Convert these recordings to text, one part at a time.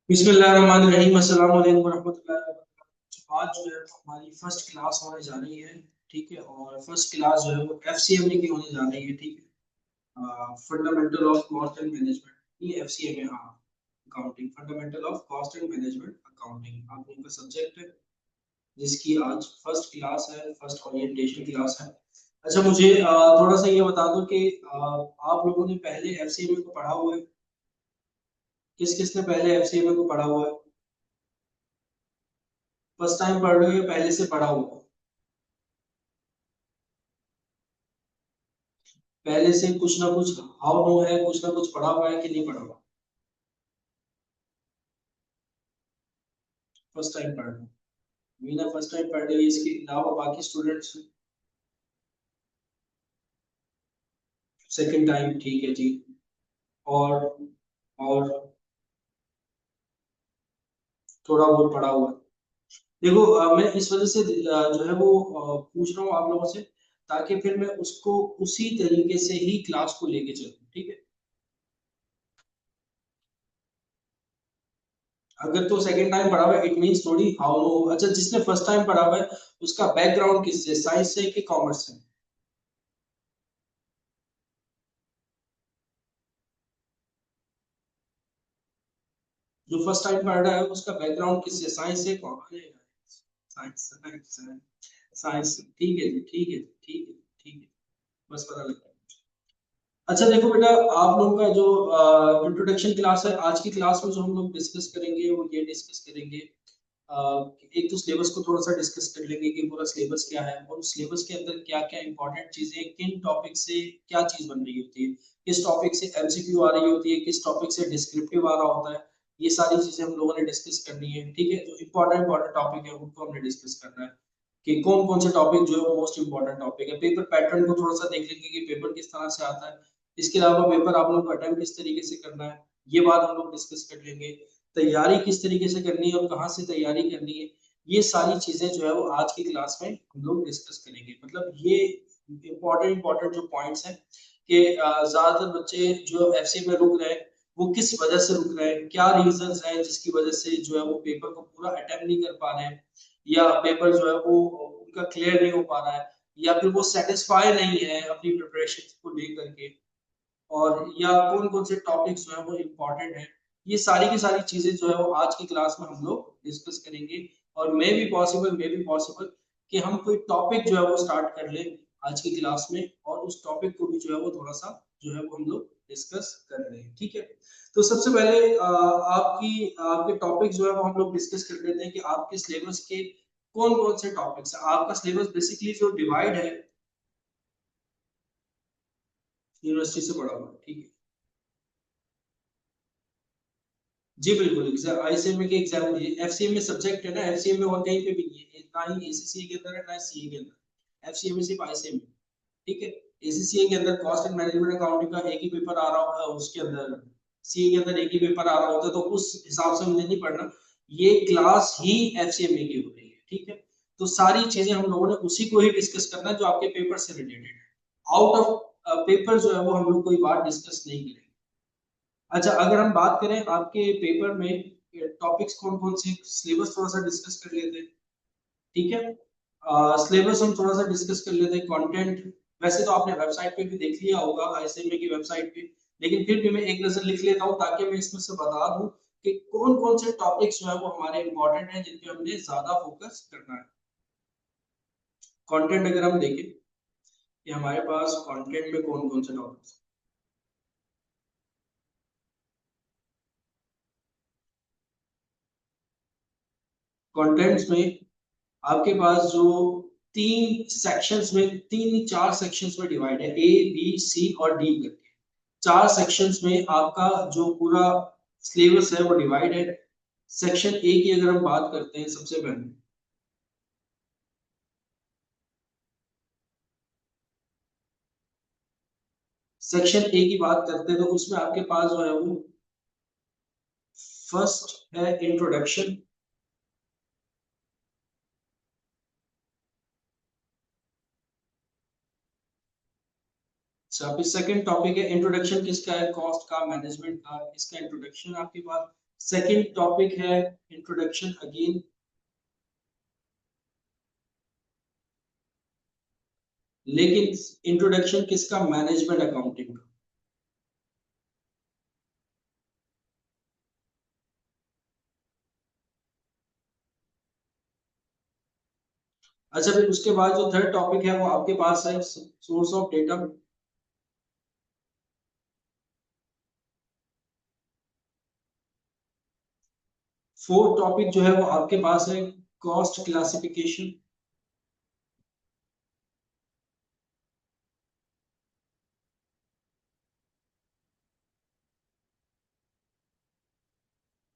बिस्मिल्लाहिर्रहमानिर्रहीम अस्सलाम वालेकुम वरहमतुल्लाहि वबरकातुहू। आज जो है हमारी फर्स्ट क्लास होने जा रही है। ठीक है, और फर्स्ट क्लास जो है वो एफसीएम की होने जा रही है। ठीक है, fundamental of cost and management, ये एफसीएम है। हाँ, accounting, fundamental of cost and management accounting आप लोगों का सब्जेक्ट है, जिसकी आज फर्स्ट क्लास है, फर्स्ट ओरिएंटेशन क्लास है। अच्छा, मुझे थोड़ा सा ये बता दो कि आप लोगों ने पहले एफसीएम को पढ़ा हुआ है? किस किसने पहले एफसीएम को पढ़ा हुआ है? फर्स्ट टाइम पढ़ रहे हो या पहले से पढ़ा हुआ? पहले से कुछ ना कुछ हाउ नो है, कुछ ना कुछ पढ़ा हुआ है कि नहीं पढ़ा हुआ? फर्स्ट टाइम पढ़ रहे हो? मीना फर्स्ट टाइम पढ़ रही है, इसके अलावा बाकी स्टूडेंट्स सेकंड टाइम। ठीक है जी। और और थोड़ा बहुत पढ़ा हुआ है। देखो, मैं इस वजह से जो है वो पूछ रहा हूँ आप लोगों से, ताकि फिर मैं उसको उसी तरीके से ही क्लास को लेके चलूँ। ठीक है, अगर तो सेकंड टाइम पढ़ा हुआ है इट मींस थोड़ी हाउ नो। अच्छा, जिसने फर्स्ट टाइम पढ़ा हुआ है उसका बैकग्राउंड किससे, साइंस से कि कॉमर्स से? जो फर्स्ट टाइम पढ़ रहा है उसका बैकग्राउंड किससे, साइंस से? Science, science, science. ठीक है जी, ठीक है, ठीक है, ठीक है। बस पता लगा। अच्छा देखो बेटा, आप लोगों का जो इंट्रोडक्शन क्लास है, आज की क्लास में जो हम लोग डिस्कस करेंगे वो ये डिस्कस करेंगे, एक तो सिलेबस को थोड़ा सा डिस्कस कर लेंगे कि पूरा सिलेबस क्या है, और सिलेबस के अंदर क्या क्या इंपॉर्टेंट चीजें, किन टॉपिक से क्या चीज बन रही होती है, किस टॉपिक से एमसीक्यू आ रही होती है, किस टॉपिक से डिस्क्रिप्टिव आ रहा होता है। ये सारी चीजें हम लोगों ने डिस्कस करनी है। ठीक है, जो इंपॉर्टेंट इंपॉर्टेंट टॉपिक है उनको हमने डिस्कस करना है कि कौन कौन से टॉपिक जो है मोस्ट इंपॉर्टेंट टॉपिक है। पेपर पैटर्न को थोड़ा सा देख लेंगे कि पेपर किस तरह से आता है। इसके अलावा पेपर आप लोगों को अटेम्प्ट किस तरीके से करना है, ये बात हम लोग डिस्कस कर लेंगे। तैयारी किस तरीके से करनी है और कहाँ से तैयारी करनी है, ये सारी चीजें जो है वो आज की क्लास में हम लोग डिस्कस करेंगे। मतलब ये इंपॉर्टेंट इंपॉर्टेंट जो पॉइंट्स हैं कि ज्यादातर बच्चे जो एफसी में रुक रहे हैं वो किस वजह से रुक रहे हैं, क्या रीजंस हैं जिसकी वजह से जो है वो पेपर को पूरा अटेम्प्ट नहीं कर पा रहे हैं, या पेपर जो है वो उनका क्लियर नहीं हो पा रहा है, या फिर वो सेटिस्फाई नहीं है अपनी प्रिपरेशन को लेकर के, और या कौन कौन से टॉपिक्स जो है वो इम्पोर्टेंट है। ये सारी की सारी चीजें जो है वो आज की क्लास में हम लोग डिस्कस करेंगे। और मे भी पॉसिबल कि हम कोई टॉपिक जो है वो स्टार्ट कर ले आज की क्लास में, और उस टॉपिक को भी जो है वो थोड़ा सा जो है वो हम लोग डिस्कस कर रहे हैं। ठीक है, तो सबसे पहले आपके टॉपिक जो है वो हम लोग डिस्कस कर लेते हैं कि आपके सिलेबस के कौन कौन से टॉपिक्स हैं। आपका सिलेबस बेसिकली जो डिवाइड है यूनिवर्सिटी से पढ़ा हुआ है। ठीक है जी, बिल्कुल। आईसीएमए के एग्जाम, एफसीएम में सब्जेक्ट है ना, एफसीएम में और कहीं पे भी नहीं है, ना ही एसीसीए के अंदर है ना सीए के अंदर। एफसीएम में सिर्फ आईसीएम है। ठीक है, एसीसीए के अंदर कॉस्ट एंड मैनेजमेंट अकाउंटिंग का एक ही पेपर आ रहा होगा, उसके अंदर सीए के अंदर एक ही पेपर आ रहा होता है, तो उस हिसाब से मुझे नहीं पढ़ना। ये क्लास ही एफसीएम में की हो रही है। ठीक है, तो सारी चीजें हम लोगों ने उसी को ही डिस्कस करना है जो आपके पेपर से रिलेटेड है। आउट ऑफ पेपर जो है वो हम लोग कोई बात डिस्कस नहीं करेंगे। अच्छा, अगर हम बात करें आपके पेपर में टॉपिक्स कौन कौन से, सिलेबस थोड़ा सा डिस्कस कर लेते हैं। ठीक है, सिलेबस हम थोड़ा सा डिस्कस कर लेते हैं। कंटेंट वैसे तो आपने वेबसाइट पे भी देख लिया होगा, आईसीएमए की वेबसाइट पे, लेकिन फिर भी मैं एक नजर लिख लेता हूँ ताकि मैं इसमें से बता दूं कि कौन कौन से टॉपिक्स जो है वो हमारे इंपॉर्टेंट हैं, जिन पे हमने ज्यादा फोकस करना है। कंटेंट अगर हम देखें कि हमारे पास कंटेंट में कौन कौन से टॉपिक्स, कंटेंट्स में आपके पास जो तीन सेक्शंस में, तीन चार सेक्शंस में डिवाइड है, ए बी सी और डी करके। चार सेक्शंस में आपका जो पूरा सिलेबस है वो डिवाइड है। सेक्शन ए की अगर हम बात करते हैं, सबसे पहले सेक्शन ए की बात करते हैं, तो उसमें आपके पास जो है वो फर्स्ट है इंट्रोडक्शन। अच्छा, फिर सेकंड टॉपिक है इंट्रोडक्शन, किसका है, कॉस्ट का, मैनेजमेंट का, इसका इंट्रोडक्शन आपके पास। सेकंड टॉपिक है इंट्रोडक्शन अगेन, लेकिन इंट्रोडक्शन किसका, मैनेजमेंट अकाउंटिंग का। अच्छा, फिर उसके बाद जो थर्ड टॉपिक है वो आपके पास है source of data. Fourth topic जो है वो आपके पास है कॉस्ट क्लासिफिकेशन।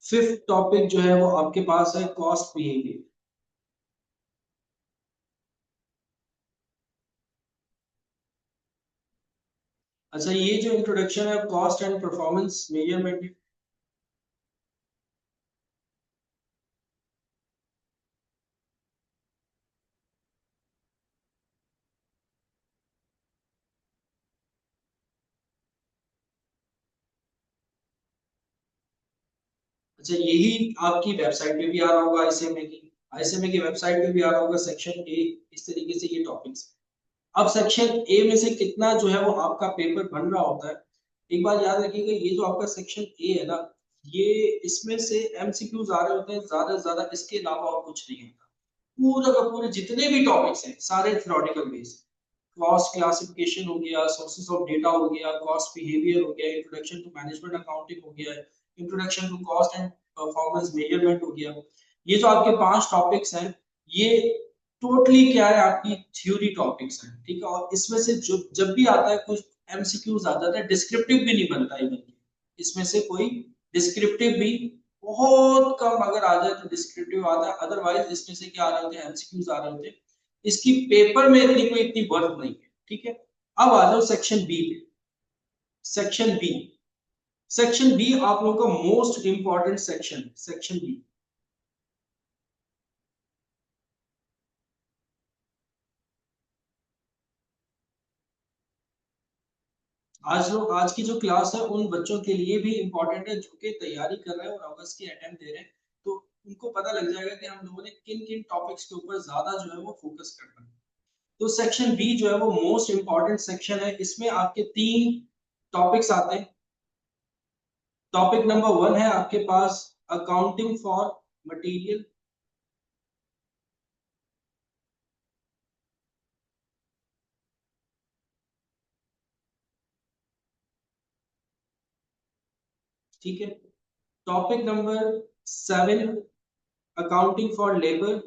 फिफ्थ टॉपिक जो है वो आपके पास है कॉस्ट बिहेवियर। अच्छा, ये जो इंट्रोडक्शन है कॉस्ट एंड परफॉर्मेंस मेजरमेंट। अच्छा, यही आपकी वेबसाइट पे भी आ रहा होगा, आईसीएमए की वेबसाइट पे भी आ रहा होगा सेक्शन ए। इस तरीके से ये टॉपिक्स। अब सेक्शन ए में से कितना जो है वो आपका पेपर बन रहा होता है, एक बार याद रखिएगा, ये जो आपका सेक्शन ए है ना, ये इसमें से एमसीक्यूज आ रहे होते हैं ज्यादा से ज्यादा, इसके अलावा और कुछ नहीं होता। पूरा का पूरे जितने भी टॉपिक्स हैं सारे थ्योरेटिकल बेस। कॉस्ट क्लासिफिकेशन हो गया, सोर्सेस ऑफ डेटा हो गया, कॉस्ट बिहेवियर हो गया, इंट्रोडक्शन टू मैनेजमेंट अकाउंटिंग हो गया, introduction to cost and performance measurement हो गया। ये जो आपके 5 टॉपिक्स हैं, ये टोटली क्या है, आपकी थ्योरी टॉपिक्स हैं, ठीक है। और इसमें से जो जब भी आता है कुछ एमसीक्यूज आ जाता है, डिस्क्रिप्टिव भी नहीं बनता इवन, इसमें से कोई डिस्क्रिप्टिव भी बहुत कम अगर आ जाए तो डिस्क्रिप्टिव आता है, अदरवाइज इसमें से क्या आ रहे होते हैं, एमसीक्यूज आ रहे होते हैं। इसकी पेपर में इतनी वर्थ नहीं है, ठीक है। अब आ जाओ सेक्शन बी पे। सेक्शन बी, सेक्शन बी आप लोगों का most important section, section B. आज की जो क्लास है उन बच्चों के लिए भी इम्पोर्टेंट है जो कि तैयारी कर रहे हैं और अगस्त की अटेम्प्ट दे रहे हैं, तो उनको पता लग जाएगा कि हम लोगों ने किन किन टॉपिक्स के ऊपर ज्यादा जो है वो फोकस करना है। तो सेक्शन बी जो है वो मोस्ट इंपॉर्टेंट सेक्शन है, इसमें आपके 3 टॉपिक्स आते हैं। टॉपिक नंबर 1 है आपके पास अकाउंटिंग फॉर मटेरियल। ठीक है। Topic number 7 accounting for labour.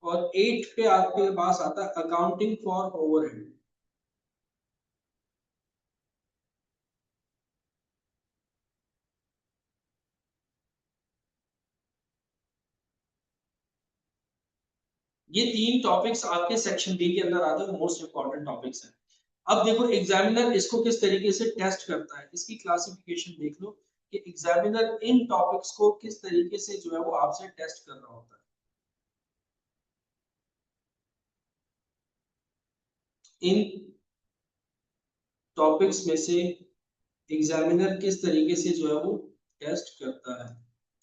और 8 पे आपके पास आता है अकाउंटिंग फॉर ओवरहेड। ये 3 टॉपिक्स आपके सेक्शन बी के अंदर आते हैं, मोस्ट इंपॉर्टेंट टॉपिक्स हैं। अब देखो एग्जामिनर इसको किस तरीके से टेस्ट करता है, इसकी क्लासिफिकेशन देख लो कि एग्जामिनर इन टॉपिक्स को किस तरीके से जो है वो आपसे टेस्ट कर रहा होता है। इन टॉपिक्स में से एग्जामिनर किस तरीके से जो है वो टेस्ट करता है।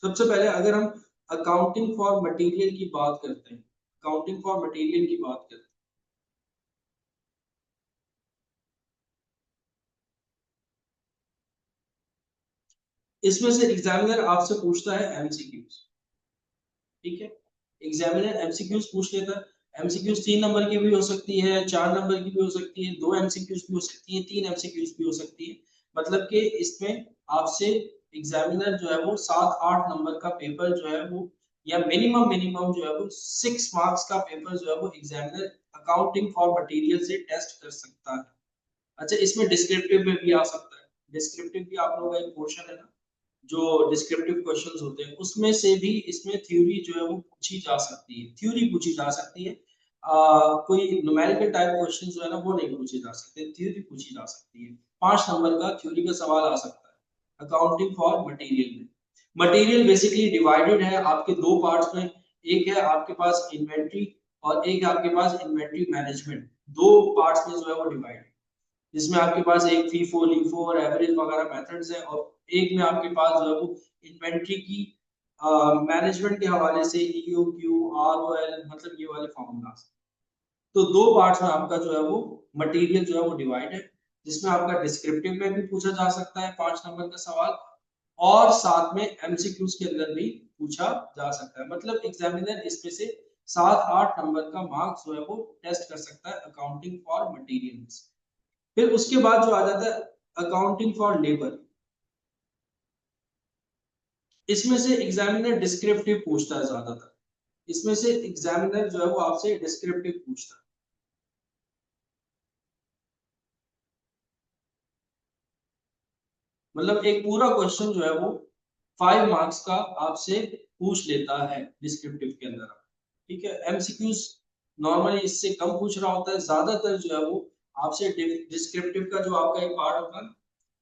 सबसे पहले अगर हम अकाउंटिंग फॉर मटेरियल की बात करते हैं, अकाउंटिंग फॉर मटेरियल की बात करते हैं, इसमें से एग्जामिनर आपसे पूछता है एमसीक्यूज, ठीक है। एग्जामिनर एमसीक्यूज पूछ लेता है। एमसीक्यूज 3 नंबर की भी हो सकती है, 4 नंबर की भी हो सकती है, 2 एमसीक्यूज भी हो सकती है, 3 एमसीक्यूज भी हो सकती है। मतलब कि इसमें आपसे एग्जामिनर जो है वो 7-8 नंबर का पेपर जो है वो, या मिनिमम मिनिमम जो है वो 6 मार्क्स का पेपर जो है वो एग्जामिनर अकाउंटिंग फॉर मटेरियल से टेस्ट कर सकता है। अच्छा, इसमें डिस्क्रिप्टिव में भी आ सकता है। डिस्क्रिप्टिव भी आप लोगों का एक पोर्शन है ना, जो डिस्क्रिप्टिव क्वेश्चंस होते हैं, उसमें से भी इसमें थ्योरी जो है वो पूछी जा सकती है, थ्योरी पूछी जा सकती है। कोई न्यूमेरिकल टाइप क्वेश्चंस जो है ना वो नहीं पूछे जा सकते, थ्योरी पूछी जा सकती है। 5 नंबर का थ्योरी का सवाल आ सकता है अकाउंटिंग फॉर मटेरियल में। मटेरियल बेसिकली डिवाइडेड है आपके 2 पार्ट्स में। एक है आपके पास इन्वेंट्री, और एक आपके पास इन्वेंट्री मैनेजमेंट, दो पार्ट्स में जो है वो डिवाइड है, जिसमें आपके पास एक फीफो लीफो और एवरेज वगैरह मेथड्स है, और एक में आपके पास जो है वो इन्वेंट्री की मैनेजमेंट के हवाले से E O Q R O L, मतलब ये वाले फॉर्मूलाज। तो दो पार्ट्स में आपका जो है वो मटेरियल जो है वो डिवाइड है, जिसमें आपका डिस्क्रिप्टिव में भी पूछा जा सकता है 5 नंबर का सवाल, और साथ में एमसीक्यूज के अंदर भी पूछा जा सकता है। मतलब एग्जामिनर इसमें से 7-8 नंबर का मार्क्स जो है वो टेस्ट कर सकता है अकाउंटिंग फॉर मटेरियल में। फिर उसके बाद जो आ जाता है अकाउंटिंग फॉर लेबर, इसमें से एग्जामिनर डिस्क्रिप्टिव पूछता है ज्यादातर, इसमें से एग्जामिनर जो है वो आपसे डिस्क्रिप्टिव पूछता है। मतलब एक पूरा क्वेश्चन जो है वो 5 मार्क्स का आपसे पूछ लेता है डिस्क्रिप्टिव के अंदर। ठीक है, एमसीक्यूज नॉर्मली इससे कम पूछ रहा होता है, ज्यादातर जो है वो आपसे डिस्क्रिप्टिव का जो आपका एक पार्ट होता है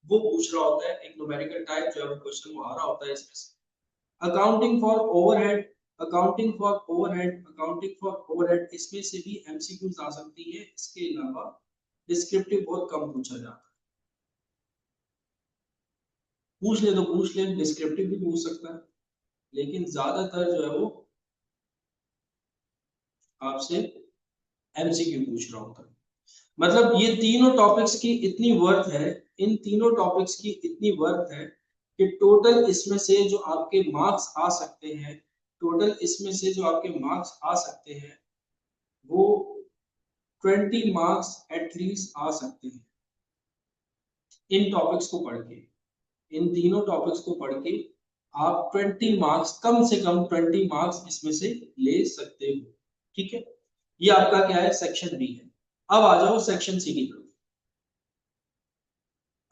वो पूछ रहा होता है, एक न्यूमेरिकल टाइप जो है वो क्वेश्चन वो आ रहा होता है इसमें से। Accounting for overhead, accounting for overhead, accounting for overhead, इसमें से भी एमसीक्यूज आ सकती है। इसके अलावा डिस्क्रिप्टिव बहुत कम पूछा जाता है, पूछ ले तो पूछ ले, डिस्क्रिप्टिव भी पूछ सकता है, लेकिन ज्यादातर जो है वो आपसे एमसीक्यू पूछ रहा होता है। मतलब ये तीनों टॉपिक्स की इतनी वर्थ है, इन तीनों टॉपिक्स की इतनी वर्थ है कि टोटल इसमें से जो आपके मार्क्स आ सकते हैं, टोटल इसमें से जो आपके मार्क्स आ सकते हैं वो 20 मार्क्स एटलीस्ट आ सकते हैं इन टॉपिक्स को पढ़ के। इन तीनों टॉपिक्स को पढ़ के आप 20 मार्क्स, कम से कम 20 मार्क्स इसमें से ले सकते हो। ठीक है, ये आपका क्या है, सेक्शन बी है। अब आ जाओ सेक्शन सी की तरफ,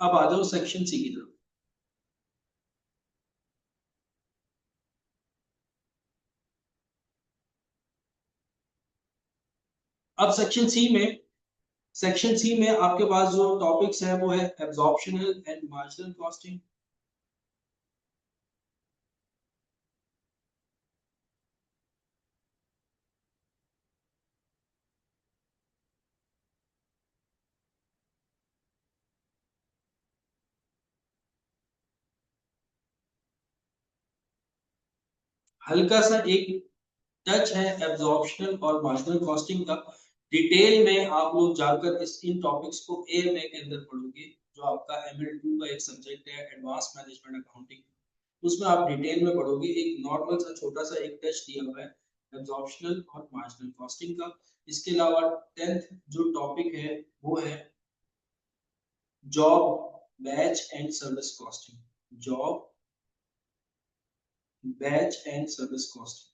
अब आ जाओ सेक्शन सी की तरफ। अब सेक्शन सी में आपके पास जो टॉपिक्स है वो है एब्जॉर्प्शनल एंड मार्जिनल कॉस्टिंग। हल्का सा एक टच है एब्जॉर्प्शनल और मार्जिनल कॉस्टिंग का। डिटेल में आप लोग जाकर इस इन टॉपिक्स को एएमए के अंदर पढ़ोगे, जो आपका एमएल2 का एक सब्जेक्ट है एडवांस मैनेजमेंट अकाउंटिंग, उसमें आप डिटेल में पढ़ोगे। एक नॉर्मल सा छोटा सा एक टच दिया हुआ है एब्जॉर्प्शनल और मार्जिनल कॉस्टिंग का। इसके अलावा 10th जो टॉपिक है वो है job batch and service costing, job batch and service costing.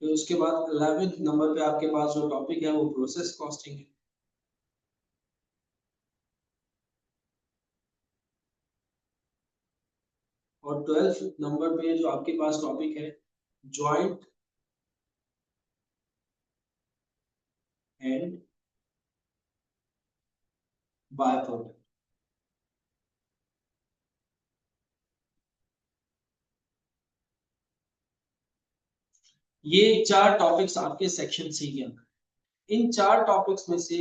फिर उसके बाद 11th नंबर पे आपके पास जो टॉपिक है वो प्रोसेस कॉस्टिंग है। और 12th नंबर पे जो आपके पास टॉपिक है जॉइंट एंड बाय प्रोडक्ट। ये चार टॉपिक्स आपके सेक्शन सी के अंदर। इन चार टॉपिक्स में से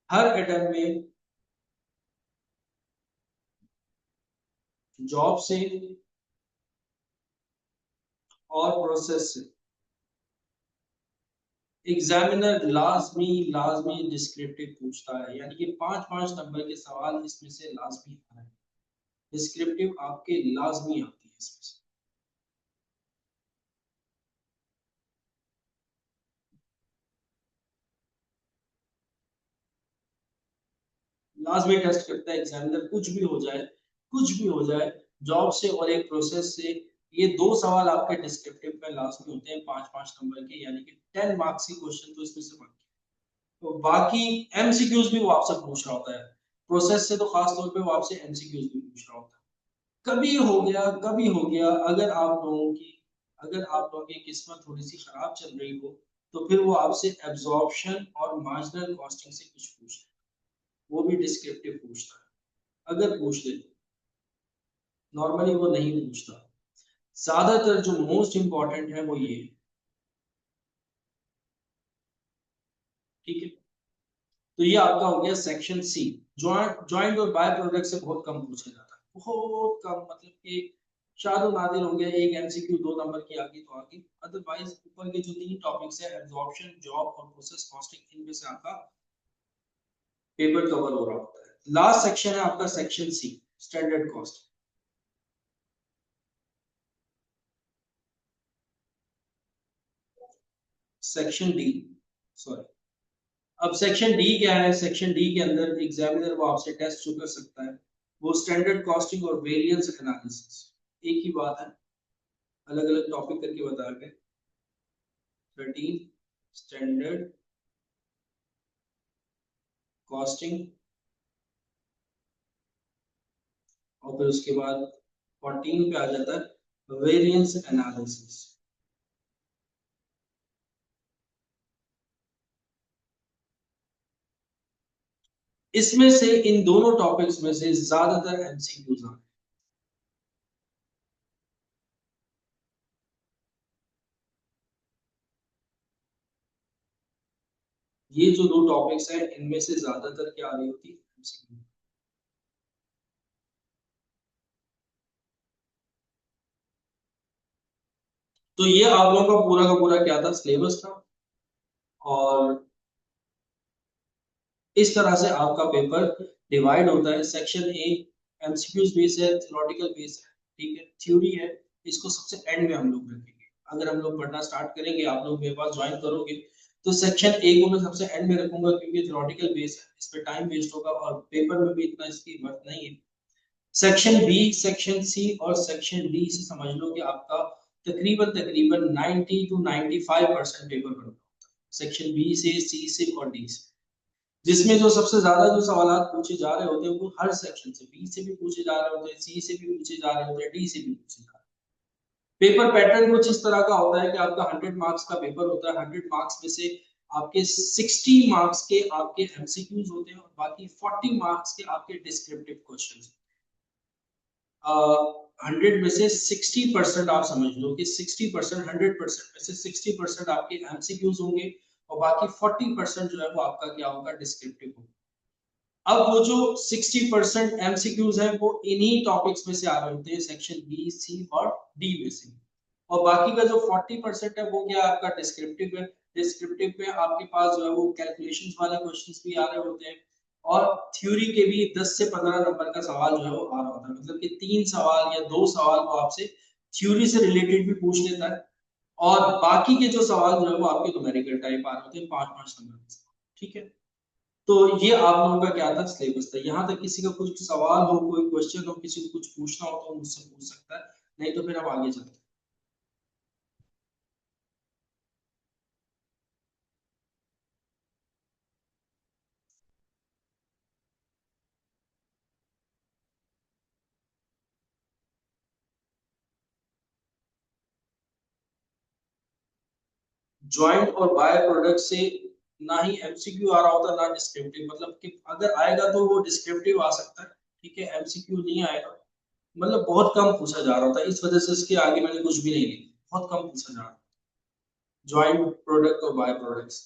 हर अटेम्प्ट में जॉब से और प्रोसेस से एग्जामिनर लाजमी लाजमी डिस्क्रिप्टिव पूछता है, यानी कि 5-5 नंबर के सवाल इसमें से लाजमी आ रहे हैं। डिस्क्रिप्टिव आपके लाजमी आती है इसमें से। लाजमी टेस्ट करता है एग्जामिनर, कुछ भी हो जाए, कुछ भी हो जाए, जॉब से और एक प्रोसेस से, ये दो सवाल आपके डिस्क्रिप्टिव में लाजमी होते हैं 5-5 नंबर के, यानी कि 10 मार्क्स की क्वेश्चन तो इसमें से बनती है। तो बाकी एमसीक्यूज भी वो आपसे पूछ रहा होता है, प्रोसेस से तो खास तौर पे वो आपसे एमसीक्यूज भी पूछ रहा होता है। कभी हो गया अगर आप लोगों की किस्मत थोड़ी सी खराब चल रही हो तो फिर वो आपसे एब्जॉर्प्शन और मार्जिनल कॉस्टिंग से कुछ पूछता है, वो भी डिस्क्रिप्टिव पूछता है अगर पूछ ले तो, नॉर्मली वो नहीं पूछता। ज्यादातर जो मोस्ट इंपॉर्टेंट है वो ये है, ठीक है। तो ये आपका हो गया सेक्शन सी। ज्वाइंट और बाय प्रोडक्ट से बहुत कम पूछा जाता है, बहुत कम, मतलब कि शायद नादिर हो गया एक एमसीक्यू 2 नंबर की आ गई तो आ गई, अदरवाइज ऊपर के जो 3 टॉपिक्स है एब्जॉर्प्शन, जॉब और प्रोसेस कॉस्टिंग, इनमें से आपका पेपर कवर हो रहा होता है। लास्ट सेक्शन है आपका section C, standard cost. Section D, sorry, अब सेक्शन डी क्या है? सेक्शन डी के अंदर एग्जामिनर वो आपसे टेस्ट जो कर सकता है वो स्टैंडर्ड कॉस्टिंग और वेरिएंस एनालिसिस, एक ही बात है, अलग अलग टॉपिक करके बता के। 13 स्टैंडर्ड कॉस्टिंग, और फिर उसके बाद 14 पे आ जाता है वेरिएंस एनालिसिस। इसमें से इन दोनों टॉपिक्स में से ज्यादातर एमसीक्यूज आए। ये जो 2 टॉपिक्स हैं इनमें से ज्यादातर क्या आ रही होती है? एमसीक्यू। तो ये आप लोगों का पूरा क्या था, सिलेबस था। और इस तरह से आपका पेपर डिवाइड होता है। सेक्शन ए एमसीक्यूज बेस है, थ्योरेटिकल बेस है, ठीक है, थ्योरी है। इसको सबसे एंड में हम लोग रखेंगे। अगर हम लोग पढ़ना स्टार्ट करेंगे, आप लोग मेरे पास ज्वाइन करोगे, तो सेक्शन ए को मैं सबसे एंड में रखूंगा क्योंकि थ्योरेटिकल बेस है, इस पे टाइम वेस्ट होगा और पेपर में भी इतना इसकी वर्थ नहीं है। सेक्शन बी, सेक्शन सी और सेक्शन डी से समझ लो कि आपका तकरीबन तकरीबन 90 टू 95% पेपर बनता है सेक्शन बी से, सी से और डी से। जिसमें जो सबसे ज्यादा जो सवाल पूछे जा रहे होते हैं वो हर सेक्शन से, बी से भी पूछे जा रहे होते हैं, सी से भी पूछे जा रहे होते हैं, डी से भी पूछे जा रहे हैं। पेपर पैटर्न कुछ इस तरह का होता है कि आपका 100 मार्क्स का पेपर होता है, 100 मार्क्स में से आपके 60 मार्क्स के आपके एमसीक्यूज होते हैं और बाकी 40 मार्क्स के आपके डिस्क्रिप्टिव क्वेश्चन। 100 में से 60% आप समझ लो कि 60%, 100% में से 60% आपके एमसीक्यूज होंगे और बाकी 40% जो है वो आपका क्या होगा, डिस्क्रिप्टिव होगा। अब वो जो 60% एमसीक्यूज हैं वो इन्हीं टॉपिक्स में से आ रहे होते हैं, सेक्शन बी, सी और डी में से। और बाकी का जो 40% है वो क्या आपका डिस्क्रिप्टिव है। डिस्क्रिप्टिव में आपके पास जो है वो कैलकुलेशंस वाले क्वेश्चंस भी आ रहे होते हैं और थ्योरी के भी 10 से 15 नंबर का सवाल जो है वो आ रहा होता है, मतलब कि 3 सवाल या 2 सवाल वो आपसे थ्योरी से रिलेटेड भी पूछ लेता है और बाकी के जो सवाल जो है वो आपके न्यूमेरिकल टाइप आ रहे होते हैं, 5-5 नंबर के, ठीक है। तो ये आप लोगों का क्या था, सिलेबस था। यहाँ तक किसी का कुछ सवाल हो, कोई क्वेश्चन हो, किसी को कुछ पूछना हो तो मुझसे पूछ सकता है, नहीं तो फिर हम आगे चलते हैं। ज्वाइंट और बाय प्रोडक्ट से ना ही एमसीक्यू आ रहा होता ना डिस्क्रिप्टिव, मतलब कि अगर आएगा तो वो डिस्क्रिप्टिव आ सकता है, ठीक है, एमसीक्यू नहीं आएगा। मतलब बहुत कम पूछा जा रहा होता है, इस वजह से इसके आगे मैंने कुछ भी नहीं लिखा, बहुत कम पूछा जा रहा है। ज्वाइंट प्रोडक्ट और बाय प्रोडक्ट्स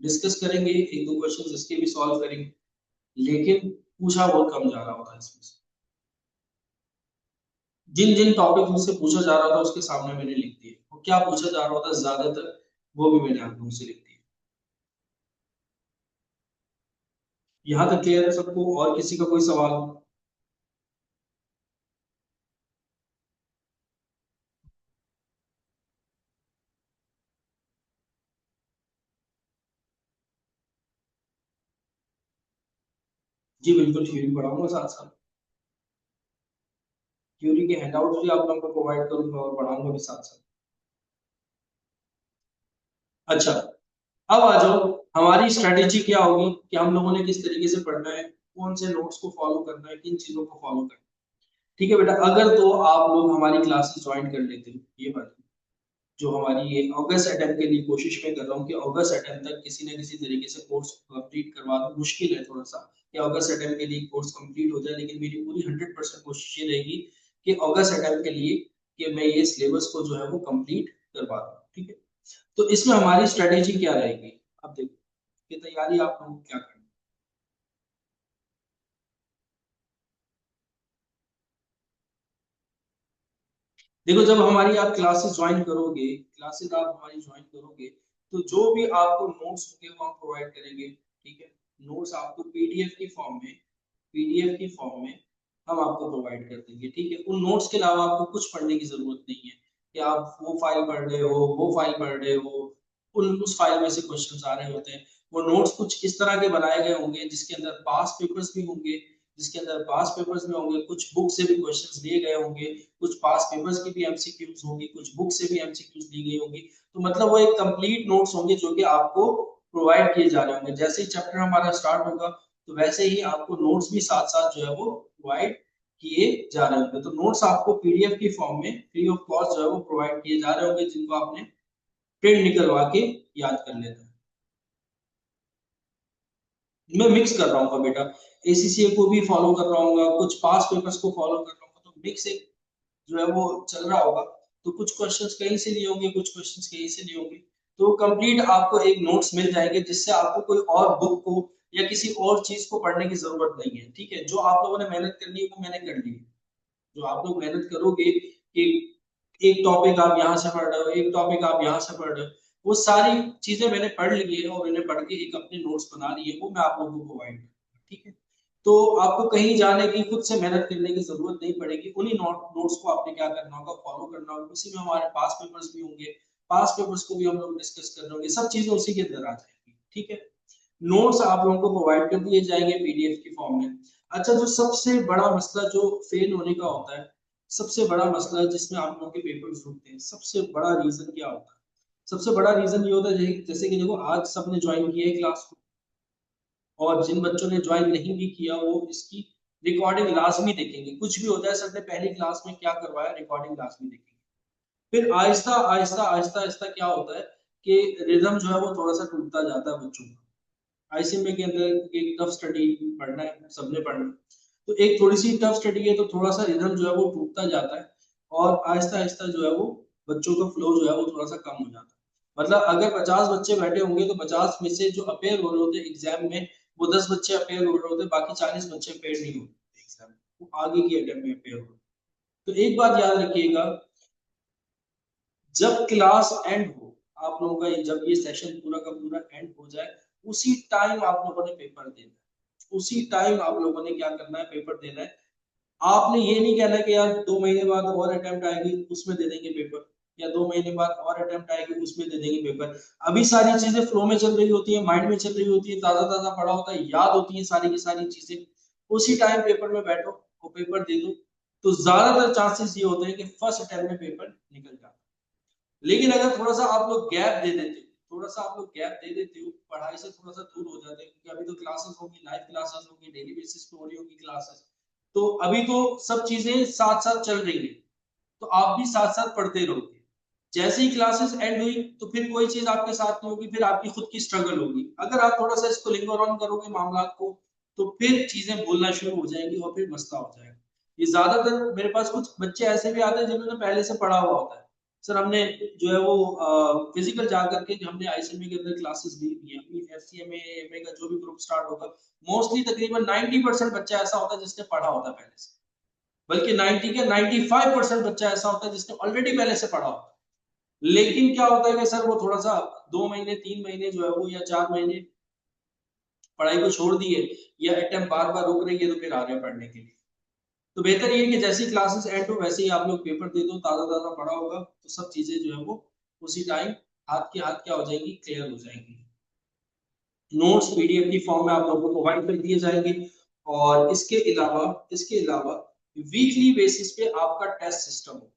डिस्कस करेंगे, एक दो क्वेश्चंस इसके भी सॉल्व करेंगे, लेकिन पूछा बहुत कम जा रहा होता है इसमें से। जिन जिन टॉपिक मुझसे पूछा जा रहा था उसके सामने मैंने लिख दिए, और क्या पूछा जा रहा था ज्यादातर वो भी मैंने आप लोगों से लिख दिया। यहाँ तक क्लियर है सबको? और किसी का कोई सवाल हो? जी बिल्कुल, थ्योरी पढ़ाऊंगा साथ साथ, थ्योरी के हैंडआउट भी आप लोगों को प्रोवाइड करूंगा और पढ़ाऊंगा भी साथ साथ। अच्छा, अब आ जाओ, हमारी स्ट्रेटेजी क्या होगी कि हम लोगों ने किस तरीके से पढ़ना है, कौन से नोट्स को फॉलो करना है, किन चीजों को फॉलो करना है। ठीक है बेटा, अगर तो आप लोग हमारी क्लासेस ज्वाइन कर लेते हो, ये बात, जो हमारी ये अगस्त अटेम्प्ट के लिए कोशिश मैं कर रहा हूँ कि अगस्त अटेम्प्ट तक किसी न किसी तरीके से कोर्स कंप्लीट करवा दूं। मुश्किल है थोड़ा सा कि अगस्त अटेम्प्ट के लिए कोर्स कंप्लीट हो जाए, लेकिन मेरी पूरी 100% कोशिश ये रहेगी कि अगस्त अटेम्प्ट के लिए कि मैं ये सिलेबस को जो है वो कंप्लीट करवा दूं। ठीक है, तो इसमें हमारी स्ट्रेटेजी क्या रहेगी? अब देखो कि तैयारी आप लोग क्या करें। देखो, जब हमारी आप क्लासेस ज्वाइन करोगे, क्लासेस आप हमारी ज्वाइन करोगे, तो जो भी आपको नोट्स होंगे वो हम प्रोवाइड करेंगे। ठीक है, नोट्स आपको पीडीएफ की फॉर्म में, पीडीएफ की फॉर्म में हम आपको प्रोवाइड कर देंगे। ठीक है, उन नोट्स के अलावा आपको कुछ पढ़ने की जरूरत नहीं है कि आप वो फाइल पढ़ रहे हो, वो फाइल पढ़ रहे हो, उन उस फाइल में से क्वेश्चंस आ रहे होते हैं। वो नोट्स कुछ इस तरह के बनाए गए होंगे जिसके अंदर पास पेपर्स भी होंगे, जिसके अंदर पास पेपर्स में होंगे, कुछ बुक से भी क्वेश्चंस लिए गए होंगे, कुछ पास पेपर्स की भी एमसीक्यूज होंगी, कुछ बुक से भी एमसीक्यूज ली गई होंगी। तो मतलब वो एक कंप्लीट नोट्स होंगे जो कि आपको प्रोवाइड किए जा रहे होंगे। जैसे ही चैप्टर हमारा स्टार्ट होगा तो वैसे ही आपको नोट्स भी साथ साथ जो है वो प्रोवाइड किए जा रहे होंगे। तो नोट्स आपको पीडीएफ की फॉर्म में फ्री ऑफ कॉस्ट जो है वो प्रोवाइड किए जा रहे होंगे, जिनको आपने प्रिंट निकलवा के याद कर लेना है। मैं मिक्स कर रहा हूँ बेटा, एसीसीए को भी फॉलो कर रहा हूँ, कुछ पास पेपर्स को फॉलो कर रहा हूँ, तो मिक्स एक जो है वो चल रहा होगा। तो कुछ क्वेश्चंस कहीं से लिए होंगे, कुछ क्वेश्चंस कहीं से लिए होंगे। तो कंप्लीट आपको एक नोट्स मिल जाएंगे जिससे आपको कोई और बुक को या किसी और चीज को पढ़ने की जरूरत नहीं है। ठीक है, जो आप लोगों ने मेहनत करनी है वो मैंने कर ली है। जो आप लोग मेहनत करोगे कि एक टॉपिक आप यहाँ से पढ़ रहे हो, एक टॉपिक आप यहाँ से पढ़ रहे हो, वो सारी चीजें मैंने पढ़ ली है और इन्हें पढ़ के एक अपने नोट्स बना लिए, वो मैं आप लोगों को प्रोवाइड करूंगा। ठीक है, तो आपको कहीं जाने की, खुद से मेहनत करने की जरूरत नहीं पड़ेगी। उन्हीं नोट्स को आपने क्या करना होगा, फॉलो करना होगा। उसी में हमारे पास पेपर्स भी होंगे, पास पेपर्स को भी हम लोग डिस्कस कर रहे होंगे, सब चीजें उसी के अंदर आ जाएंगी। ठीक है, नोट्स आप लोगों को प्रोवाइड कर दिए जाएंगे पीडीएफ की फॉर्म में। अच्छा, जो सबसे बड़ा मसला जो फेल होने का होता है, सबसे बड़ा मसला जिसमें आप लोगों के पेपर्स रुकते हैं, सबसे बड़ा रीजन क्या होता है? सबसे बड़ा रीजन ये होता है जैसे कि देखो, आज सबने ज्वाइन किया है क्लास को, और जिन बच्चों ने ज्वाइन नहीं भी किया वो इसकी रिकॉर्डिंग लाजमी देखेंगे। कुछ भी होता है, सर ने पहली क्लास में क्या करवाया, रिकॉर्डिंग लाजमी देखेंगे। फिर आहिस्ता आहिस्ता आहिस्ता आहिस्ता क्या होता है कि रिदम जो है वो थोड़ा सा टूटता जाता है बच्चों का। आईसीएमए के अंदर एक टफ स्टडी पढ़ना है, सबने पढ़ना है, तो एक थोड़ी सी टफ स्टडी है तो थोड़ा सा रिदम जो है वो टूटता जाता है, और आहिस्ता आहिस्ता जो है वो बच्चों का फ्लो जो है वो थोड़ा सा कम हो जाता है। मतलब अगर 50 बच्चे बैठे होंगे तो 50 में से जो अपेयर हो रहे होते हैं एग्जाम में, वो 10 बच्चे अपेयर हो रहे होते, बाकी 40 बच्चे अपेयर नहीं होते एग्जाम में, वो आगे की अटेम्प्ट में अपेयर हो। तो एक बात याद रखिएगा, जब क्लास एंड हो, आप लोगों का जब ये सेशन पूरा का पूरा एंड हो जाए, उसी टाइम आप लोगों ने पेपर देना है। उसी टाइम आप लोगों ने क्या करना है, पेपर देना है। आपने ये नहीं कहना कि यार 2 महीने बाद और अटेम्प्ट आएगी उसमें दे देंगे पेपर, या 2 महीने बाद और अटेम्प्ट आएगी उसमें दे देंगे पेपर। अभी सारी चीजें फ्लो में चल रही होती है, माइंड में चल रही होती है, ताजा ताजा पढ़ा होता है, याद होती है सारी की सारी चीजें। उसी टाइम पेपर में बैठो और पेपर दे दो, तो ज्यादातर चांसेस ये होते हैं कि फर्स्ट अटेम्प्ट में पेपर निकल जाता है। लेकिन अगर थोड़ा सा आप लोग गैप दे देते हो, थोड़ा सा आप लोग गैप दे देते हो, पढ़ाई से थोड़ा सा दूर हो जाते हैं, क्योंकि अभी तो क्लासेस होगी, लाइव क्लासेस होगी, डेली बेसिस पे हो रही होगी क्लासेस, तो अभी तो सब चीजें साथ साथ चल रही है, तो आप भी साथ साथ पढ़ते रहोगे। जैसे ही क्लासेस एंड हुई तो फिर कोई चीज आपके साथ नहीं होगी, फिर आपकी खुद की स्ट्रगल होगी। अगर आप थोड़ा सा इसको लिंगर ऑन करोगे मामला को, तो फिर चीजें बोलना शुरू हो जाएंगी और फिर मसला हो जाएगा। ये ज्यादातर मेरे पास कुछ बच्चे ऐसे भी आते हैं जिन्होंने पहले से पढ़ा हुआ होता है, सर हमने जो है वो फिजिकल जा करके जो हमने आईसीएमए के अंदर क्लासेस ली थी, अपनी एफसीएमए एमए का जो भी ग्रुप स्टार्ट होगा, मोस्टली तकरीबन 90% बच्चा ऐसा होता है जिसने पढ़ा होता है पहले से, बल्कि 90 के 95% बच्चा ऐसा होता है जिसने ऑलरेडी पहले से पढ़ा होता है। लेकिन क्या होता है कि सर वो थोड़ा सा 2 महीने 3 महीने जो है वो, या 4 महीने पढ़ाई को छोड़ दिए, या अटेम्प्ट बार बार रुक रही है, तो फिर आ रहे हैं पढ़ने के लिए। तो बेहतर ये है कि जैसी क्लासेस एंड हो वैसे ही आप लोग पेपर दे दो, ताजा ताजा पढ़ा होगा तो सब चीजें जो है वो उसी टाइम हाथ के हाथ क्या हो जाएंगी, क्लियर हो जाएंगी। नोट्स पीडीएफ की फॉर्म में आप लोगों को प्रोवाइड कर दिए जाएंगे। और इसके अलावा वीकली बेसिस पे आपका टेस्ट सिस्टम हो।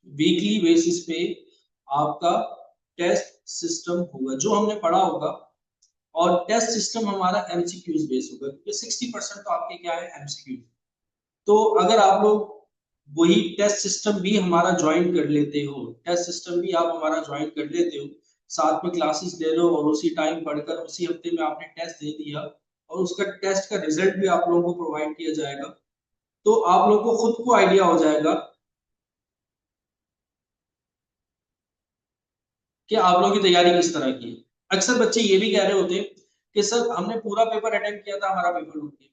वीकली बेसिस पे आपका टेस्ट सिस्टम होगा, जो हमने पढ़ा होगा और टेस्ट सिस्टम हमारा एमसीक्यूज बेस होगा, क्योंकि 60% तो आपके क्या है एमसीक्यू। तो अगर आप लोग वही टेस्ट सिस्टम भी हमारा ज्वाइन कर लेते हो, टेस्ट सिस्टम भी आप हमारा ज्वाइन कर लेते हो, साथ में क्लासेस ले रहे हो और उसी टाइम पढ़कर उसी हफ्ते में आपने टेस्ट दे दिया और उसका टेस्ट का रिजल्ट भी आप लोगों को प्रोवाइड किया जाएगा, तो आप लोगों को खुद को आइडिया हो जाएगा कि आप लोगों की तैयारी किस तरह की है। अक्सर बच्चे ये भी कह रहे होते हैं कि सर हमने पूरा पेपर अटेम्प्ट किया था, हमारा पेपर रुक गया।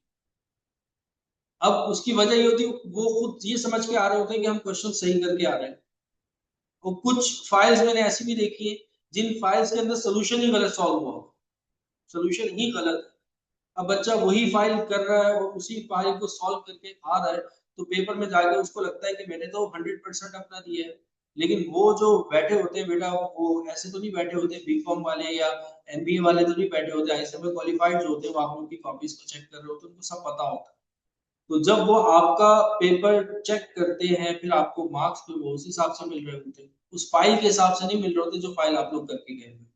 अब उसकी वजह ये होती है वो खुद ये समझ के आ रहे होते हैं कि हम क्वेश्चन सही करके आ रहे हैं, और कुछ फाइल्स मैंने ऐसी भी देखी है जिन फाइल्स के अंदर सोल्यूशन ही गलत सॉल्व हुआ, सोल्यूशन ही गलत है। अब बच्चा वही फाइल कर रहा है और उसी फाइल को सॉल्व करके आ रहा है, तो पेपर में जाके उसको लगता है कि मैंने तो 100% अपना दिया है। लेकिन वो जो बैठे होते हैं बेटा, वो ऐसे तो नहीं बैठे होते, बीकॉम वाले या एमबीए वाले तो नहीं बैठे होते, ऐसे में क्वालिफाइड जो होते हैं वो आप लोगों की कॉपीज को चेक कर रहे होते हैं, उनको सब पता होता है। तो जब वो आपका पेपर चेक करते हैं फिर आपको मार्क्स पे वो उस हिसाब से मिल रहे होते हैं, उस फाइल के हिसाब से नहीं मिल रहे होते जो फाइल आप लोग करके गए हैं।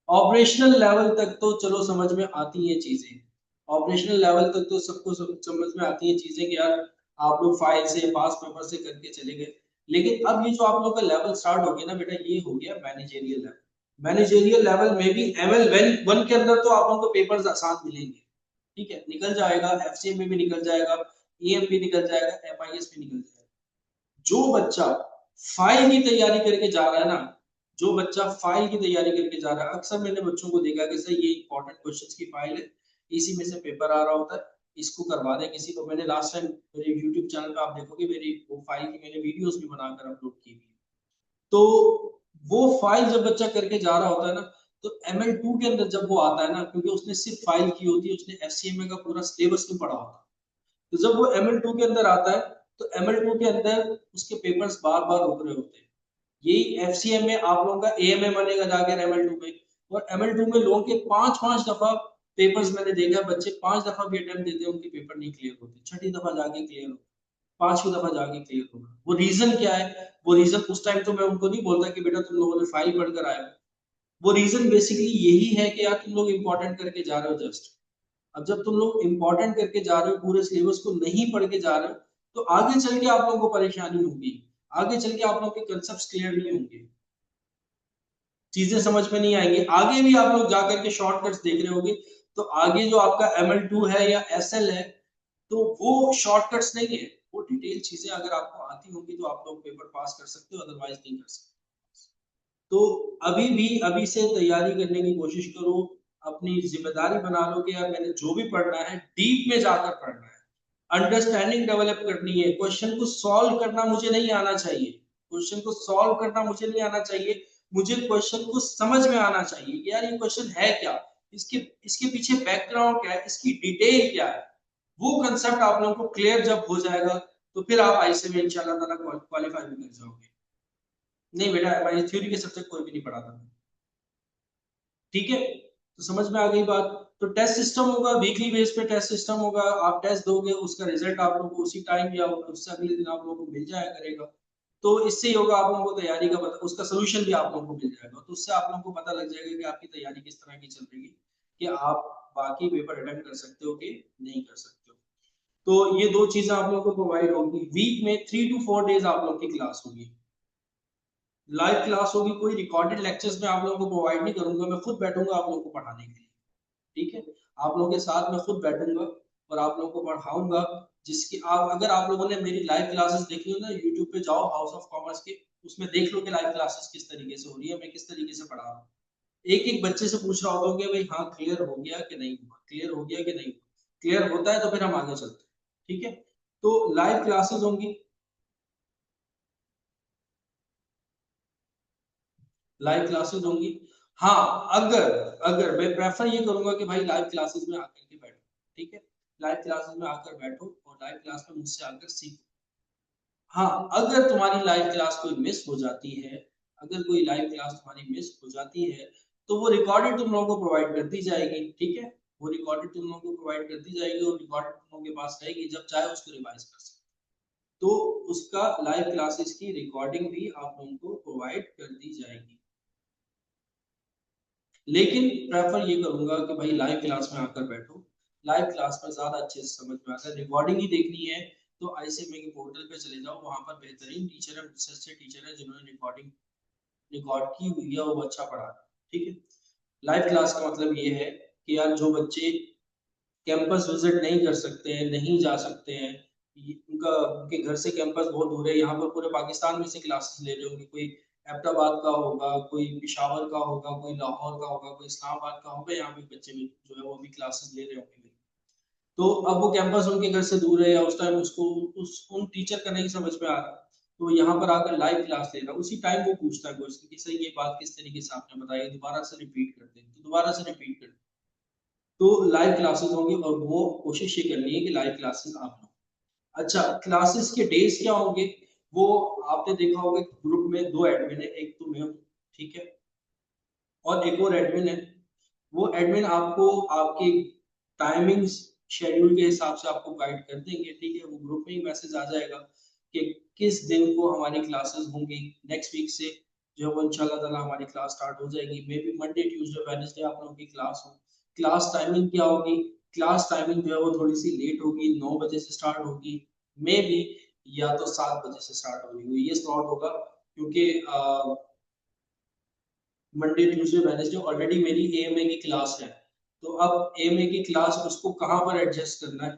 ऑपरेशनल लेवल तक तो चलो समझ में आती है चीजें, ऑपरेशनल लेवल तक तो सबको समझ में आती है चीजें कि यार आप लोग फाइल से पास पेपर से करके चले गए। लेकिन अब ये जो आप लोग का लेवल स्टार्ट हो गया ना बेटा, ये हो गया मैनेजेरियल लेवल। मैनेजेरियल लेवल में भी एमएल वन के अंदर तो आप लोगों को पेपर्स आसान मिलेंगे, ठीक है, निकल जाएगा, एफसीएम में भी निकल जाएगा, ईएम भी निकल जाएगा, एमआईएस भी निकल जाएगा। जो बच्चा फाइल की तैयारी करके जा रहा है ना, जो बच्चा फाइल की तैयारी करके जा रहा है, अक्सर मैंने बच्चों को देखा कि सर ये इंपॉर्टेंट क्वेश्चंस की फाइल है, इसी में से पेपर आ रहा होता है, इसको करवा दें किसी को। मैंने लास्ट टाइम मेरे यूट्यूब चैनल पे आप देखोगे मेरी वो फाइल की मैंने वीडियोस भी बनाकर अपलोड की हुई है। तो वो फाइल जब बच्चा करके जा रहा होता है ना, तो ML2 के अंदर जब वो आता है ना, क्योंकि उसने सिर्फ फाइल की होती है, उसने एफसीएमए का पूरा सिलेबस नहीं पढ़ा होता, तो जब वो ML2 के अंदर आता है तो ML2 के अंदर उसके पेपर्स बार बार रुक रहे होते हैं। यही एफसीएम में आप लोगों का एएमए बनेगा जाकर ML2 में, और ML2 में लोगों के पांच पांच दफा पेपर्स मैंने देखा, बच्चे पांच दफा भी अटेम्प्ट देते हैं, उनके पेपर नहीं क्लियर होते, छठी दफा जाके क्लियर होते, पांचवी दफा जाके क्लियर होगा। वो रीजन क्या है, वो रीजन उस टाइम तो मैं उनको नहीं बोलता कि बेटा तुम लोगों ने फाइल पढ़कर आए हो, वो रीजन बेसिकली यही है कि यार तुम लोग इंपॉर्टेंट करके जा रहे हो जस्ट। अब जब तुम लोग इंपॉर्टेंट करके जा रहे हो, पूरे सिलेबस को नहीं पढ़ के जा रहे हो, तो आगे चल के आप लोगों को परेशानी होगी, आगे चल के आप लोग के कंसेप्ट क्लियर नहीं होंगे, चीजें समझ में नहीं आएंगी। आगे भी आप लोग जाकर के शॉर्टकट्स देख रहे होगे, तो आगे जो आपका ML2 है या SL है, तो वो शॉर्टकट्स नहीं है, वो डिटेल चीजें अगर आपको आती होंगी तो आप लोग पेपर पास कर सकते हो, अदरवाइज नहीं कर सकते। तो अभी भी अभी से तैयारी करने की कोशिश करो, अपनी जिम्मेदारी बना लो कि यार मैंने जो भी पढ़ना है डीप में जाकर पढ़ना है, अंडरस्टैंडिंग डेवलप करनी है, क्वेश्चन को सॉल्व करना मुझे नहीं आना चाहिए, क्वेश्चन को सॉल्व करना मुझे नहीं आना चाहिए, मुझे क्वेश्चन को समझ में आना चाहिए कि यार ये क्वेश्चन है क्या, इसके इसके पीछे बैकग्राउंड क्या है, इसकी डिटेल क्या है। वो कंसेप्ट आप लोगों को क्लियर जब हो जाएगा तो फिर आप आईसी में इंशाल्लाह ताला क्वालिफाई भी कर जाओगे। नहीं बेटा हमारी थ्योरी के सब्जेक्ट कोई भी नहीं पढ़ाता, ठीक है, तो समझ में आ गई बात। तो टेस्ट सिस्टम होगा, वीकली बेस पे टेस्ट सिस्टम होगा, आप टेस्ट दोगे उसका रिजल्ट आप लोगों को उसी टाइम या उससे अगले दिन आप लोगों को मिल जाया करेगा। तो इससे ही होगा, आप लोगों को तैयारी का पता, उसका सोल्यूशन भी आप लोगों को मिल जाएगा, तो उससे आप लोगों को पता लग जाएगा कि आपकी तैयारी किस तरह की चल रही है, कि आप बाकी पेपर अटेम्प्ट कर सकते हो कि नहीं कर सकते हो। तो ये दो चीजें आप लोगों को प्रोवाइड होगी, वीक में 3 to 4 डेज आप लोग की क्लास होगी, लाइव क्लास होगी, कोई रिकॉर्डेड लेक्चर्स में आप लोगों को प्रोवाइड नहीं करूंगा, मैं खुद बैठूंगा आप लोगों को पढ़ाने के लिए, ठीक है, आप लोगों के साथ में खुद बैठूंगा और आप लोगों को पढ़ाऊंगा। जिसकी आप अगर आप लोगों ने मेरी लाइव क्लासेस देखी हो ना, यूट्यूब पे जाओ हाउस ऑफ कॉमर्स के, उसमें देख लो कि लाइव क्लासेस किस तरीके से हो रही है, मैं किस तरीके से पढ़ा रहा हूँ। एक एक बच्चे से पूछ रहा होगा भाई हाँ क्लियर हो गया कि नहीं हुआ, क्लियर हो गया कि नहीं हुआ, क्लियर होता है तो फिर हम आगे चलते हैं, ठीक है। तो लाइव क्लासेस होंगी, लाइव क्लासेस होंगी। हाँ अगर अगर मैं प्रेफर ये करूंगा कि भाई लाइव क्लासेस में आकर के बैठो, ठीक है, लाइव क्लासेस में आकर बैठो और लाइव क्लास में मुझसे आकर सीखो। हाँ अगर तुम्हारी लाइव क्लास कोई मिस हो जाती है, अगर कोई लाइव क्लास तुम्हारी मिस हो जाती है, तो वो रिकॉर्डेड तुम लोगों को प्रोवाइड कर दी जाएगी, ठीक है, वो रिकॉर्डेड तुम लोगों को प्रोवाइड कर दी जाएगी और रिकॉर्डेड तुम लोगों के पास रहेगी, जब चाहे उसको रिवाइज कर सकते हो। तो उसका लाइव क्लासेस की रिकॉर्डिंग भी आप लोगों को प्रोवाइड कर दी जाएगी। लेकिन प्रेफर ये करूंगा कि भाई लाइव क्लास में आकर बैठो, लाइव क्लास में ज्यादा अच्छे से समझ में आता है। रिकॉर्डिंग ही देखनी है तो आईसीएमए के पोर्टल पे चले जाओ, वहां पर बेहतरीन टीचर है, मुझसे अच्छे टीचर है जिन्होंने रिकॉर्डिंग रिकॉर्ड की हुई है, वो अच्छा पढ़ा रहा है, ठीक है। लाइव क्लास का मतलब ये है कि यार जो बच्चे कैंपस विजिट नहीं कर सकते हैं, नहीं जा सकते हैं, उनका उनके घर से कैंपस बहुत दूर है, यहाँ पर पूरे पाकिस्तान में से क्लासेस ले रहे होंगे, कोई एबटाबाद का होगा, कोई पिशावर का होगा, कोई लाहौर का होगा, कोई इस्लामाबाद का होगा, यहाँ पे बच्चे भी जो है वो भी क्लासेस ले रहे होंगे। तो अब वो कैंपस उनके घर से दूर है या उस टाइम उसको उस उन टीचर का नहीं समझ में आ रहा, तो यहाँ पर आकर लाइव क्लास ले रहा, उसी टाइम वो पूछता है क्वेश्चन कि सर ये बात किस तरीके से आपने बताई, दोबारा से रिपीट कर दें, तो दोबारा से रिपीट कर दें। तो लाइव क्लासेस होंगी और वो कोशिश ये करनी है कि लाइव क्लासेस आप लो। अच्छा, क्लासेस के डेज क्या होंगे, वो आपने देखा होगा ग्रुप में दो एडमिन है, एक तो मैं हूँ, ठीक है, और एक और एडमिन है। वो एडमिन आपको आपकी टाइमिंग्स शेड्यूल के हिसाब से आपको गाइड कर देंगे, ठीक है। वो ग्रुप में ही मैसेज आ जाएगा कि किस दिन को हमारी क्लासेस होंगी। नेक्स्ट वीक से जो है वो इंशाल्लाह ताला हमारी क्लास स्टार्ट हो जाएगी, may be Monday Tuesday Wednesday आप लोगों की क्लास हो। क्लास टाइमिंग क्या होगी, क्लास टाइमिंग जो है वो थोड़ी सी लेट होगी, 9 बजे से स्टार्ट होगी, मे बी, या तो 7 बजे से स्टार्ट होगी, ये स्लॉट होगा, क्योंकि मंडे ट्यूसडे वेडनेसडे ऑलरेडी मेरी एएमए की क्लास है, तो अब एएमए की क्लास उसको कहाँ पर एडजस्ट करना है,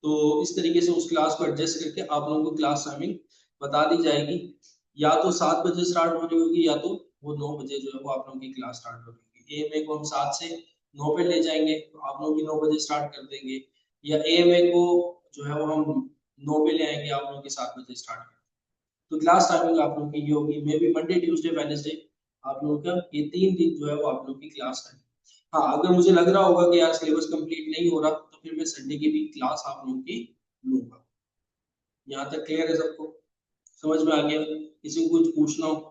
तो इस तरीके से उस क्लास को एडजस्ट करके आप लोगों को क्लास टाइमिंग बता दी जाएगी। या तो 7 बजे स्टार्ट हो रही होगी, या तो वो 9 बजे जो है वो आप लोगों की क्लास स्टार्ट हो रही होगी। एएमए को हम 7 से 9 पे ले जाएंगे, तो आप लोगों की 9 बजे स्टार्ट कर देंगे, या एएमए को जो है वो हम 9 पे ले आएंगे, आप लोगों की 7 बजे स्टार्ट कर। तो क्लास टाइमिंग आप लोगों की ये होगी, may be Monday Tuesday Wednesday आप लोगों का ये 3 दिन जो है वो आप लोगों की क्लास टाइम। हाँ, अगर मुझे लग रहा होगा कि यार सिलेबस कंप्लीट नहीं हो रहा, तो फिर मैं संडे की भी क्लास आप लोगों की लूंगा। यहाँ तक क्लियर है सबको, समझ में आ गया, किसी को कुछ पूछना हो?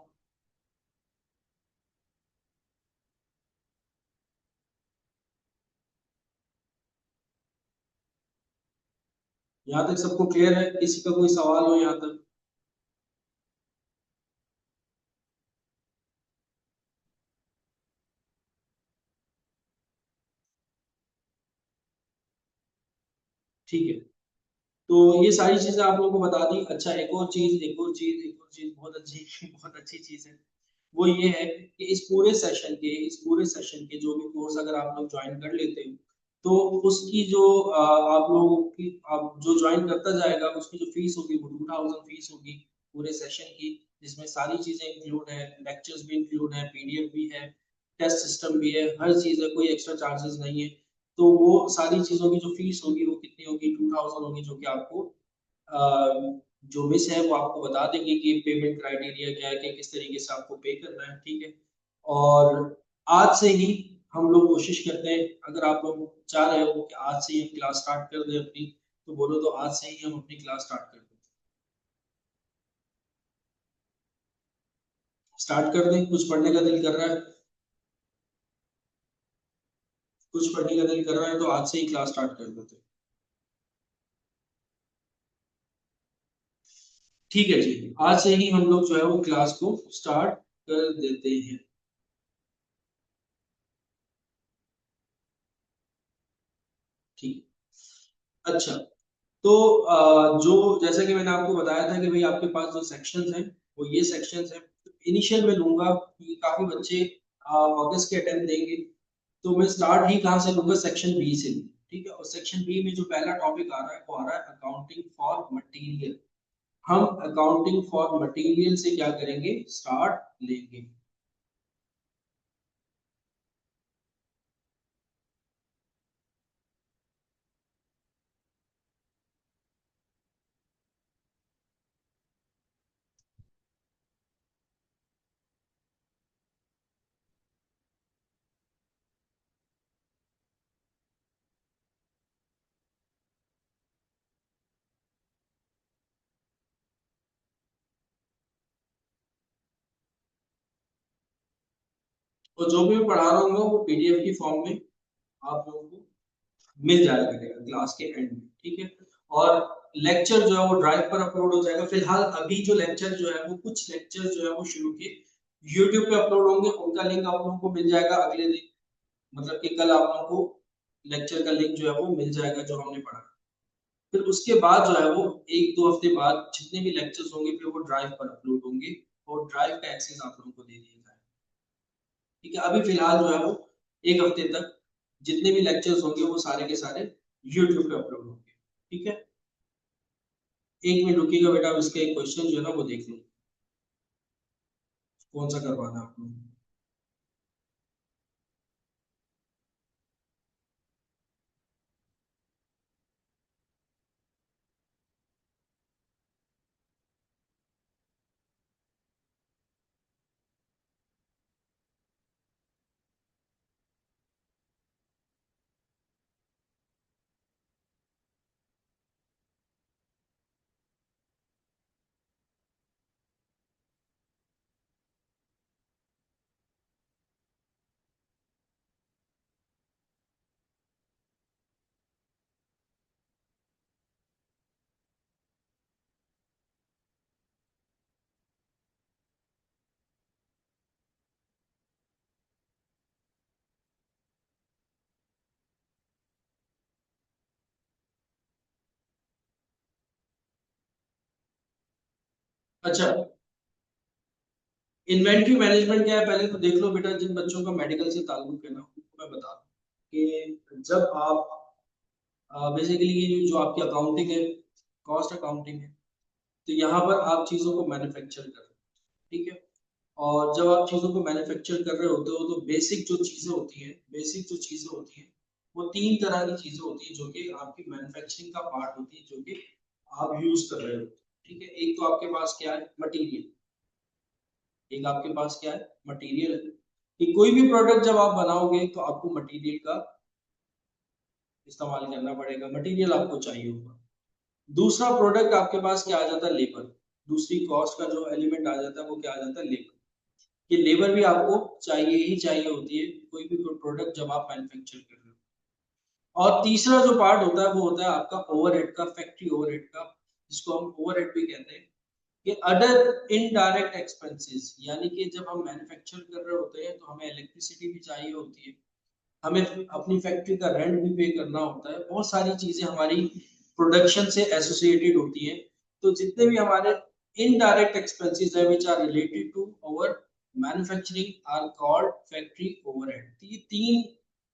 यहाँ तक सबको क्लियर है, किसी का कोई सवाल हो यहाँ तक? ठीक है, तो ये सारी चीजें आप लोगों को बता दी। अच्छा, एक और चीज बहुत अच्छी बहुत अच्छी चीज है, वो ये है कि इस पूरे सेशन के जो भी कोर्स अगर आप लोग ज्वाइन कर लेते हो, तो उसकी जो आप लोगों की आप जो ज्वाइन करता जाएगा उसकी जो फीस होगी वो 2000 फीस होगी पूरे सेशन की, जिसमें सारी चीजें इंक्लूड है, लेक्चर्स भी इंक्लूड है, पीडीएफ भी है, टेस्ट सिस्टम भी है, हर चीज है, कोई एक्स्ट्रा चार्जेस नहीं है। तो वो सारी चीजों की जो फीस होगी वो कितनी होगी, 2000 होगी, जो कि आपको जो मिस है वो आपको बता देंगे कि पेमेंट क्राइटेरिया क्या है, कि किस तरीके से आपको पे करना है, ठीक है। और आज से ही हम लोग कोशिश करते हैं, अगर आप लोग चाह रहे हो कि आज से ही हम क्लास स्टार्ट कर दें अपनी, तो बोलो तो आज से ही हम अपनी क्लास स्टार्ट कर दें। स्टार्ट कर दें, कुछ पढ़ने का दिल कर रहा है, कुछ पढ़ने का दिल कर रहा है तो आज से ही क्लास स्टार्ट कर देते हैं। ठीक है जी, आज से ही हम लोग जो है वो क्लास को स्टार्ट कर देते हैं। ठीक, अच्छा, तो जो जैसा कि मैंने आपको बताया था कि भाई आपके पास जो सेक्शंस हैं वो ये सेक्शंस हैं। तो इनिशियल में लूंगा कि काफी बच्चे अगस्त के अटेम्प्ट देंगे, तो मैं स्टार्ट ही कहाँ से लूंगा, सेक्शन बी से लूंगा, ठीक है। और सेक्शन बी में जो पहला टॉपिक आ रहा है वो आ रहा है अकाउंटिंग फॉर मटेरियल। हम अकाउंटिंग फॉर मटेरियल से क्या करेंगे, स्टार्ट लेंगे। और जो भी मैं पढ़ा रहा हूँ वो पीडीएफ की फॉर्म में आप लोगों को मिल जाया करेगा क्लास के एंड में, ठीक है। और लेक्चर जो है वो ड्राइव पर अपलोड हो जाएगा। फिलहाल अभी जो लेक्चर जो है वो कुछ लेक्चर जो है वो शुरू के यूट्यूब पे अपलोड होंगे, उनका लिंक आप लोगों को मिल जाएगा अगले दिन, मतलब कि कल आप लोगों को लेक्चर का लिंक जो है वो मिल जाएगा जो हमने पढ़ा। फिर उसके बाद जो है वो एक दो हफ्ते बाद जितने भी लेक्चर्स होंगे फिर वो ड्राइव पर अपलोड होंगे और ड्राइव का एक्सेस आप लोगों को दे दिया जाएगा। ठीक है, अभी फिलहाल जो है वो एक हफ्ते तक जितने भी लेक्चर्स होंगे वो सारे के सारे यूट्यूब पे अपलोड होंगे। ठीक है, एक मिनट रुकिएगा बेटा, अब इसका एक क्वेश्चन जो है ना वो देख लो कौन सा करवाना है आपको। अच्छा, इन्वेंट्री मैनेजमेंट क्या है पहले तो देख लो बेटा, जिन बच्चों का मेडिकल से ताल्लुक है ना उनको मैं बता दूं कि जब आप बेसिकली ये जो आपकी अकाउंटिंग है, कॉस्ट अकाउंटिंग है, तो यहाँ पर आप चीजों को मैन्युफैक्चर कर रहे हो। ठीक है, और जब आप चीजों को मैन्युफैक्चर कर रहे होते हो तो बेसिक जो चीजें होती हैं, बेसिक जो चीजें होती हैं वो तीन तरह की चीजें होती हैं जो कि आपकी मैन्युफैक्चरिंग का पार्ट होती है, जो कि आप यूज कर रहे हो। ठीक है, एक तो आपके पास क्या है, मटेरियल। एक आपके पास क्या है, मटेरियल है कि कोई भी प्रोडक्ट जब आप बनाओगे तो आपको मटेरियल का इस्तेमाल करना पड़ेगा, मटेरियल आपको चाहिए होगा। दूसरा प्रोडक्ट आपके पास क्या आ जाता है, लेबर। दूसरी कॉस्ट का जो एलिमेंट आ जाता है वो क्या आ जाता है, लेबर। ये लेबर भी आपको चाहिए ही चाहिए होती है कोई भी प्रोडक्ट जब आप मैन्युफैक्चर कर रहे हो। और तीसरा जो पार्ट होता है वो होता है आपका ओवरहेड का, फैक्ट्री ओवरहेड का, जिसको हम ओवरहेड भी कहते हैं। कि अदर इनडायरेक्ट एक्सपेंसेस, यानी कि जब हम मैन्युफैक्चर कर रहे होते हैं तो हमें इलेक्ट्रिसिटी भी चाहिए होती है, हमें अपनी फैक्ट्री का रेंट भी पे करना होता है, बहुत सारी चीजें हमारी प्रोडक्शन से एसोसिएटेड होती हैं। तो जितने भी हमारे इनडायरेक्ट एक्सपेंसेस है which are related to our manufacturing are called factory overhead. ये तीन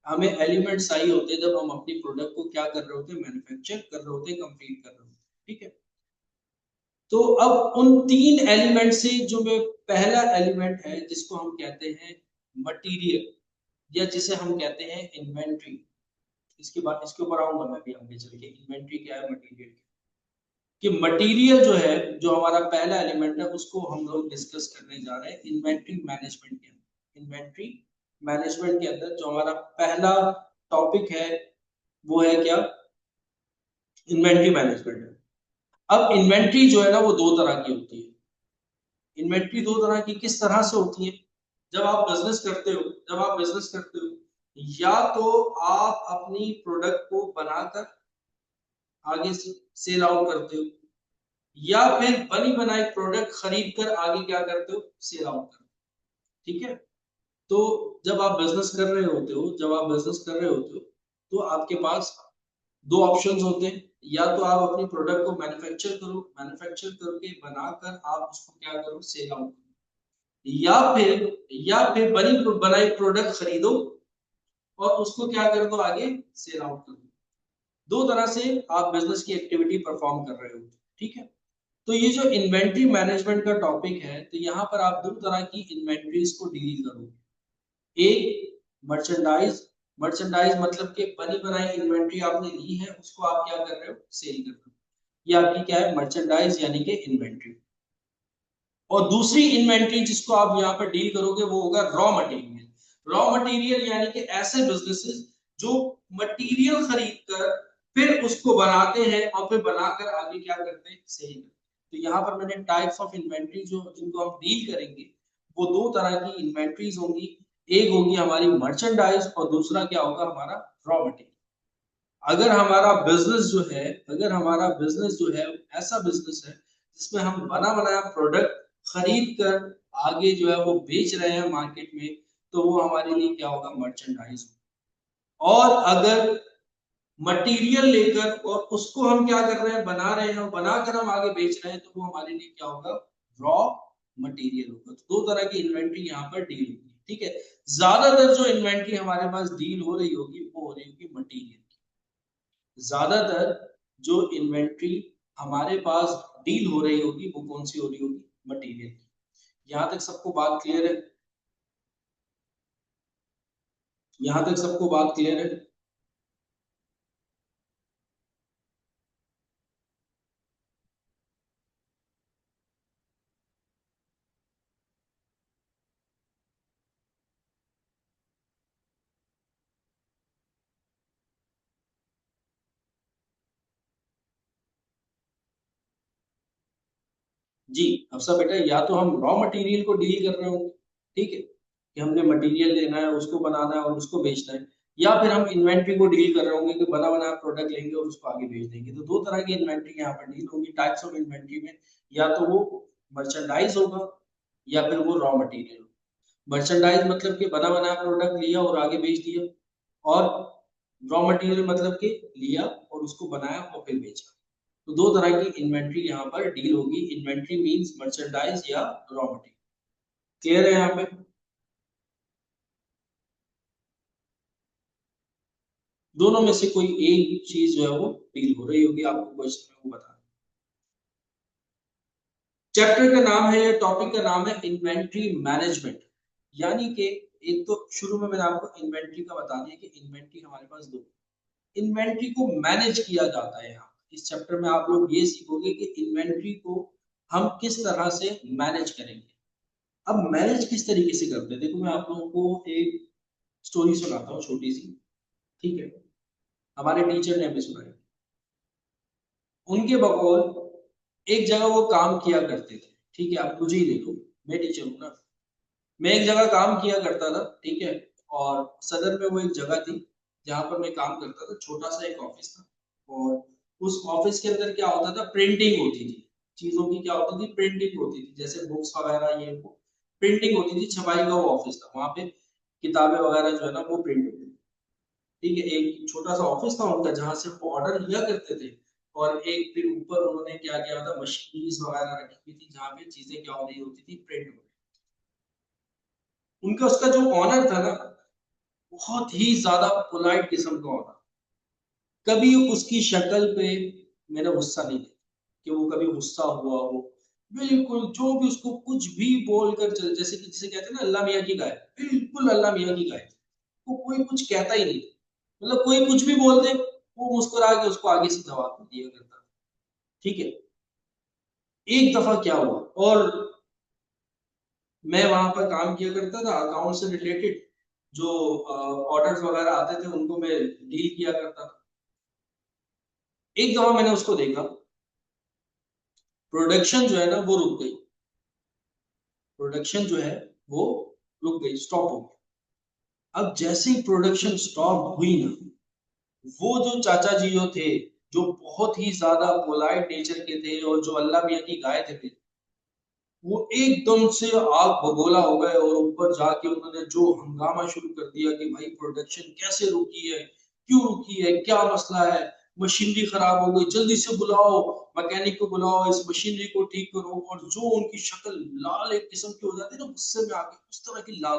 हमें एलिमेंट्स चाहिए होते हैं जब हम अपनी प्रोडक्ट को क्या कर रहे होते हैं, मैन्युफैक्चर कर रहे होते हैं, कंप्लीट कर रहे होते हैं। ठीक है, तो अब उन तीन एलिमेंट से जो में पहला एलिमेंट है जिसको हम कहते हैं मटेरियल, या जिसे हम कहते हैं इन्वेंट्री। इसके बाद इसके ऊपर आऊंगा मैं भी आगे चल के, इन्वेंट्री क्या है, मटेरियल क्या है। कि मटेरियल जो है, जो हमारा पहला एलिमेंट है, उसको हम लोग डिस्कस करने जा रहे हैं इन्वेंट्री मैनेजमेंट के अंदर। इन्वेंट्री मैनेजमेंट के अंदर जो हमारा पहला टॉपिक है वो है क्या, इन्वेंट्री मैनेजमेंट है। अब इन्वेंट्री जो है ना वो दो तरह की होती है। इन्वेंट्री दो तरह की किस तरह से होती है, जब आप बिजनेस करते हो, जब आप बिजनेस करते हो, या तो आप अपनी प्रोडक्ट को बनाकर आगे से सेल आउट करते हो, या फिर बनी बनाई प्रोडक्ट खरीद कर आगे क्या करते हो, सेल आउट करते हो। ठीक है, तो जब आप बिजनेस कर रहे होते हो, जब आप बिजनेस कर रहे होते हो तो आपके पास दो ऑप्शंस होते हैं, या तो आप अपनी प्रोडक्ट को मैन्युफैक्चर करो, मैन्युफैक्चर करके बनाकर आप उसको क्या करो, सेल आउट करो, या फिर बनी बनाई प्रोडक्ट खरीदो और उसको क्या कर दो, आगे सेल आउट कर दो। दो तरह से आप बिजनेस की एक्टिविटी परफॉर्म कर रहे हो। ठीक है, तो ये जो इन्वेंट्री मैनेजमेंट का टॉपिक है, तो यहाँ पर आप दो तरह की इन्वेंट्रीज को डील करोगे। एक मर्चेंडाइज, मर्चेंडाइज मतलब कि बनी बनाई इन्वेंट्री आपने ली है उसको आप क्या कर रहे हो, सेल कर रहे हो। ये आपकी क्या है, मर्चेंडाइज यानी कि इन्वेंट्री। और दूसरी इन्वेंट्री जिसको आप यहाँ पर डील करोगे वो होगा रॉ मटेरियल। रॉ मटेरियल यानी कि ऐसे बिजनेसेस जो मटेरियल खरीद कर फिर उसको बनाते हैं और फिर बनाकर आगे क्या करते हैं, सेल करते हैं। तो यहाँ पर मैंने टाइप्स ऑफ इन्वेंट्री जो जिनको हम डील करेंगे वो दो तरह की इन्वेंट्रीज होंगी। एक होगी हमारी मर्चेंडाइज और दूसरा क्या होगा, हमारा रॉ मटेरियल। अगर हमारा बिजनेस जो है, अगर हमारा बिजनेस जो है ऐसा बिजनेस है जिसमें हम बना बनाया प्रोडक्ट खरीद कर आगे जो है वो बेच रहे हैं मार्केट में, तो वो हमारे लिए क्या होगा, मर्चेंडाइज। और अगर मटेरियल लेकर और उसको हम क्या कर रहे हैं, बना रहे हैं और बनाकर हम आगे बेच रहे हैं, तो वो हमारे लिए क्या होगा, रॉ मटेरियल होगा। तो दो तरह की इन्वेंट्री यहाँ पर डील होगी, ठीक है। ज्यादातर जो इन्वेंट्री हमारे पास डील हो रही होगी वो हो रही होगी मटीरियल की। ज्यादातर जो इन्वेंट्री हमारे पास डील हो रही होगी वो कौन सी हो रही होगी, मटीरियल की। यहाँ तक सबको बात क्लियर है? यहाँ तक सबको बात क्लियर है? जी। अब सब बेटा, या तो हम रॉ मटेरियल को डील कर रहे होंगे, ठीक है, कि हमने मटेरियल लेना है, उसको बनाना है और उसको बेचना है, या फिर हम इन्वेंट्री को डील कर रहे होंगे कि बना बना प्रोडक्ट लेंगे और उसको आगे बेच देंगे। तो दो तरह की इन्वेंट्री यहाँ पर डील होगी, टाइप्स ऑफ इन्वेंट्री में। या तो वो मर्चेंडाइज होगा या फिर वो रॉ मटेरियल। मर्चेंडाइज मतलब कि बना बना प्रोडक्ट लिया और आगे बेच दिया, और रॉ मटेरियल मतलब कि लिया और उसको बनाया और फिर बेचा। तो दो तरह की इन्वेंट्री यहाँ पर डील होगी। इन्वेंट्री मींस मर्चेंडाइज या रॉ मटेरियल। क्लियर है यहाँ पे? दोनों में से कोई एक चीज जो है वो डील हो रही होगी, आपको क्वेश्चन में वो बता। चैप्टर का नाम है, या टॉपिक का नाम है इन्वेंट्री मैनेजमेंट। यानी कि एक तो शुरू में मैंने आपको इन्वेंट्री का बता दिया कि इन्वेंट्री हमारे पास दो, इन्वेंट्री को मैनेज किया जाता है। यहाँ इस चैप्टर में आप लोग ये सीखोगे कि इन्वेंट्री को हम किस तरह से मैनेज करेंगे। अब मैनेज किस तरीके से करते हैं, देखो मैं आप लोगों को एक स्टोरी सुनाता हूँ छोटी सी, ठीक है। हमारे टीचर ने हमें सुनाई। उनके बकौल एक जगह वो काम किया करते थे, ठीक है। आप मुझे ही देखो, मैं टीचर हूँ ना, मैं एक जगह काम किया करता था, ठीक है। और सदर में वो एक जगह थी जहां पर मैं काम करता था, छोटा सा एक ऑफिस था। और उस ऑफिस के अंदर क्या होता था, प्रिंटिंग होती थी, चीजों की क्या होती थी, प्रिंटिंग होती थी, जैसे बुक्स वगैरह ये वो प्रिंटिंग होती थी, छपाई का वो ऑफिस था। वहां पे किताबें वगैरह जो है ना वो प्रिंट होती थी, ठीक है। एक छोटा सा ऑफिस था उनका जहां से वो ऑर्डर लिया करते थे। और एक फिर ऊपर उन्होंने क्या किया था, मशीनरीज वगैरह रखी हुई थी जहाँ पे चीजें क्या हो रही होती थी, प्रिंट हो रही। उनका उसका जो ऑनर था ना, बहुत ही ज्यादा पोलाइट किस्म का ऑनर। कभी उसकी शक्ल पे मैंने गुस्सा नहीं देखा कि वो कभी गुस्सा हुआ हो। बिल्कुल जो भी उसको कुछ भी बोलकर चल, जैसे कि जिसे कहते हैं ना अल्लाह मियाँ की गाय, बिल्कुल अल्लाह मियाँ की गाय। वो कोई कुछ कहता ही नहीं, मतलब कोई कुछ भी बोल दे वो मुस्कुरा के उसको आगे से जवाब दिया करता, ठीक है। एक दफा क्या हुआ, और मैं वहां पर काम किया करता था अकाउंट से रिलेटेड, जो ऑर्डर्स वगैरह आते थे उनको मैं डील किया करता था। एक दफा मैंने उसको देखा, प्रोडक्शन जो है ना वो रुक गई, प्रोडक्शन जो है वो रुक गई, स्टॉप हो गई। अब जैसे ही प्रोडक्शन स्टॉप हुई ना, वो जो चाचा जी जो थे, जो बहुत ही ज्यादा पोलाइट नेचर के थे और जो अल्लाह मियाँ की गाय थे, वो एकदम से आग बगोला हो गए और ऊपर जाके उन्होंने जो हंगामा शुरू कर दिया कि भाई प्रोडक्शन कैसे रुकी है, क्यों रुकी है, क्या मसला है, मशीनरी खराब हो गई, जल्दी से बुलाओ, मैकेनिक को बुलाओ, इस मशीनरी को ठीक करो। और जो उनकी शक्ल लाल एक किस्म की हो जाती है ना गुस्से में आके, उस तरह की लाल।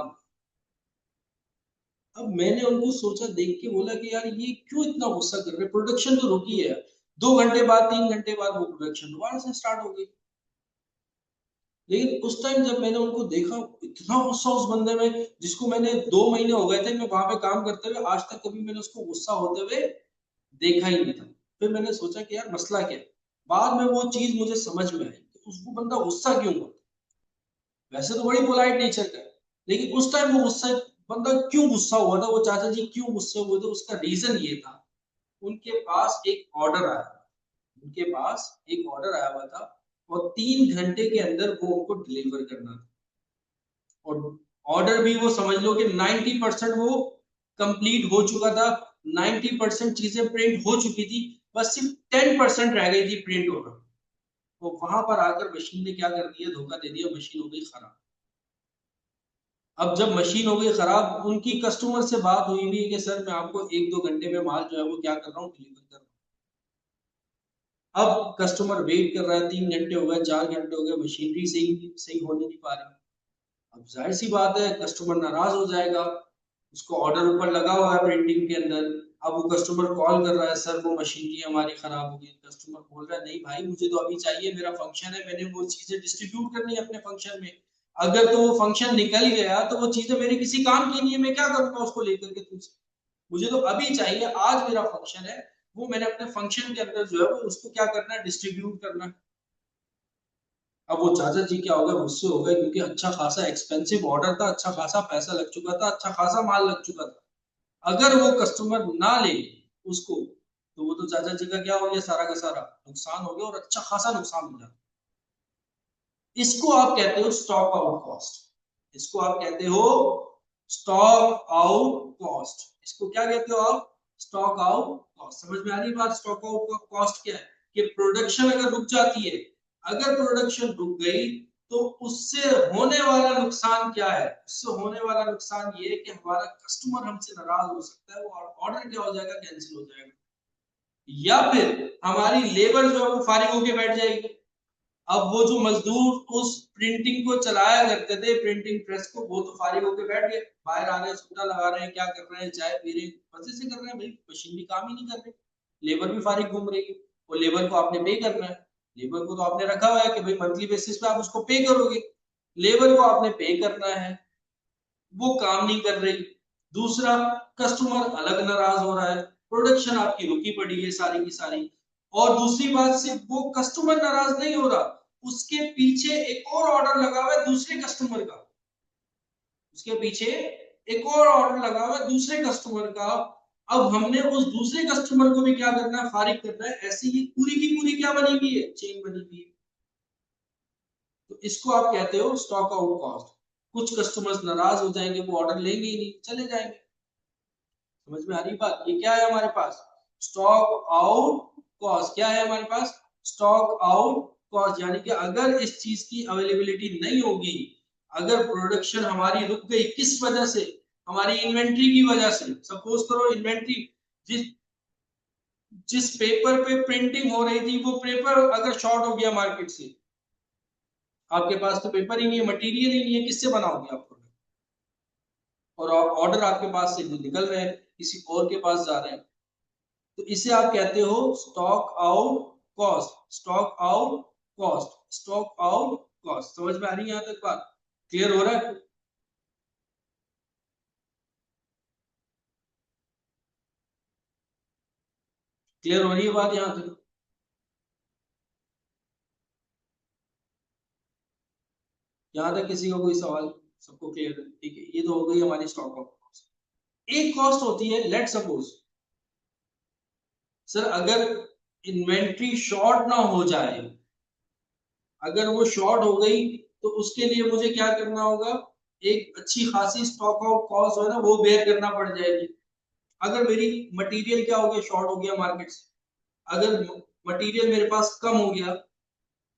अब मैंने उनको सोचा, देख के बोला कि यार ये क्यों इतना गुस्सा कर रहे, प्रोडक्शन तो रुकी है। 2 घंटे बाद 3 घंटे बाद वो प्रोडक्शन दोबारा से स्टार्ट हो गई। लेकिन उस टाइम जब मैंने उनको देखा, इतना गुस्सा उस बंदे में, जिसको मैंने 2 महीने हो गए थे मैं वहां पे काम करते हुए, आज तक कभी मैंने उसको गुस्सा होते हुए देखा ही नहीं था। फिर मैंने सोचा कि यार मसला क्या है। बाद में वो चीज मुझे समझ में आई कि उसको बंदा गुस्सा क्यों हुआ। वैसे तो बड़ी पोलाइट नेचर का है, लेकिन उस टाइम वो गुस्सा, बंदा क्यों गुस्सा हुआ था, वो चाचा जी क्यों गुस्से हुए थे, उसका रीजन ये था, उनके पास एक ऑर्डर आया, उनके पास एक ऑर्डर आया हुआ था और 3 घंटे के अंदर वो उनको डिलीवर करना था। और ऑर्डर भी वो समझ लो कि 90% वो कंप्लीट हो चुका था, 90% चीजें प्रिंट हो चुकी थी, बस सिर्फ 10% रह गई थी प्रिंट होना। तो वहां पर आकर मशीन ने क्या कर दिया, धोखा दे दिया, मशीन हो गई खराब। अब जब मशीन हो गई खराब, उनकी कस्टमर से बात हुई हुई है कि सर मैं आपको 1-2 घंटे में माल जो है वो क्या कर रहा हूँ, डिलीवर कर रहा हूँ। अब कस्टमर वेट कर रहा है, 3 घंटे हो गए, 4 घंटे हो गए, मशीनरी सही सही होने नहीं पा रही। अब जाहिर सी बात है कस्टमर नाराज हो जाएगा, उसको ऑर्डर ऊपर लगा हुआ है प्रिंटिंग के अंदर। अब वो कस्टमर कॉल कर रहा है, सर वो मशीनरी हमारी खराब हो गई। कस्टमर बोल रहा है नहीं भाई मुझे तो अभी चाहिए, मेरा फंक्शन है, मैंने वो चीजें डिस्ट्रीब्यूट करनी है अपने फंक्शन में। अगर तो वो फंक्शन निकल गया तो वो चीजें मेरे किसी काम की नहीं है, मैं क्या करूंगा उसको लेकर के तुमसे। मुझे तो अभी चाहिए, आज मेरा फंक्शन है, वो मैंने अपने फंक्शन के अंदर जो है वो उसको क्या करना है, डिस्ट्रीब्यूट करना है। अब वो चाचा जी क्या हो गया, गुस्से हो गए, क्योंकि अच्छा खासा एक्सपेंसिव ऑर्डर था, अच्छा खासा पैसा लग चुका था, अच्छा खासा माल लग चुका था। अगर वो कस्टमर ना ले उसको, तो वो तो चाचा जी का क्या हो गया, सारा का सारा नुकसान हो गया, और अच्छा खासा नुकसान हो जाता। इसको आप कहते हो स्टॉक आउट कॉस्ट। इसको आप कहते हो स्टॉक आउट कॉस्ट। इसको क्या कहते हो आप, स्टॉक आउट कॉस्ट। समझ में आ रही बात, स्टॉक आउट कॉस्ट क्या है, कि प्रोडक्शन अगर रुक जाती है, अगर प्रोडक्शन रुक गई तो उससे होने वाला नुकसान क्या है, उससे होने वाला नुकसान ये है कि हमारा कस्टमर हमसे नाराज हो सकता है, वो ऑर्डर क्या हो जाएगा, कैंसिल हो जाएगा, या फिर हमारी लेबर जो है वो फारिग होके बैठ जाएगी। अब वो जो मजदूर उस प्रिंटिंग को चलाया करते थे, प्रिंटिंग प्रेस को, वो तो फारिग होकर बैठ गए, बाहर आ रहे हैं, सुट्टा लगा रहे हैं, क्या कर रहे हैं, चाय पी रहे हैं, मजे से कर रहे हैं भाई, मशीन भी काम ही नहीं कर रही, लेबर भी फारिग घूम रही है। और लेबर को आपने पे करना है, लेबर को तो आपने रखा हुआ है कि भाई मंथली बेसिस पे आप उसको पे करोगे, लेबर को आपने पे करना है, वो काम नहीं कर रही। दूसरा, कस्टमर अलग नाराज हो रहा है, प्रोडक्शन आपकी रुकी पड़ी है सारी की सारी। और दूसरी बात से वो कस्टमर नाराज नहीं हो रहा, उसके पीछे एक और ऑर्डर लगा हुआ है दूसरे कस्टमर का, उसके पीछे एक और ऑर्डर लगा हुआ है दूसरे कस्टमर का। अब हमने उस दूसरे कस्टमर को भी क्या करना है, फारिग करना है। ऐसे ही पूरी की पूरी क्या बनी हुई है, चेन बनी हुई है। तो इसको आप कहते हो स्टॉक आउट कॉस्ट। कुछ कस्टमर्स नाराज हो जाएंगे, वो ऑर्डर लेंगे ही नहीं, चले जाएंगे। समझ में आ रही बात, ये क्या है हमारे पास, स्टॉक आउट कॉस्ट। क्या है हमारे पास, स्टॉक आउट कॉस्ट, यानी कि अगर इस चीज की अवेलेबिलिटी नहीं होगी, अगर प्रोडक्शन हमारी रुक गई, किस वजह से, हमारी इन्वेंट्री की वजह से। सपोज करो इन्वेंट्री, जिस जिस पेपर पे प्रिंटिंग हो रही थी वो पेपर अगर शॉर्ट हो गया मार्केट से, आपके पास तो पेपर ही नहीं है, मटेरियल ही नहीं है, किससे बनाओगे आप प्रोडक्ट। और ऑर्डर आपके पास से निकल रहे हैं, किसी और के पास जा रहे हैं, तो इसे आप कहते हो stock out cost. Stock out cost, stock out cost. समझ में आ रही है यहां तक बात, क्लियर हो रहा है, क्लियर हो रही है बात यहां तक। यहां तक किसी का कोई सवाल, सबको क्लियर है, ठीक है। ये तो हो गई हमारी स्टॉक आउट कॉस्ट। एक कॉस्ट होती है, लेट सपोज सर अगर इन्वेंट्री शॉर्ट ना हो जाए, अगर वो शॉर्ट हो गई तो उसके लिए मुझे क्या करना होगा, एक अच्छी खासी स्टॉक आउट कॉस्ट है ना, वो बेयर करना पड़ जाएगी। अगर मेरी मटेरियल क्या हो गया, शॉर्ट हो गया मार्केट से, अगर मटेरियल मेरे पास कम हो गया,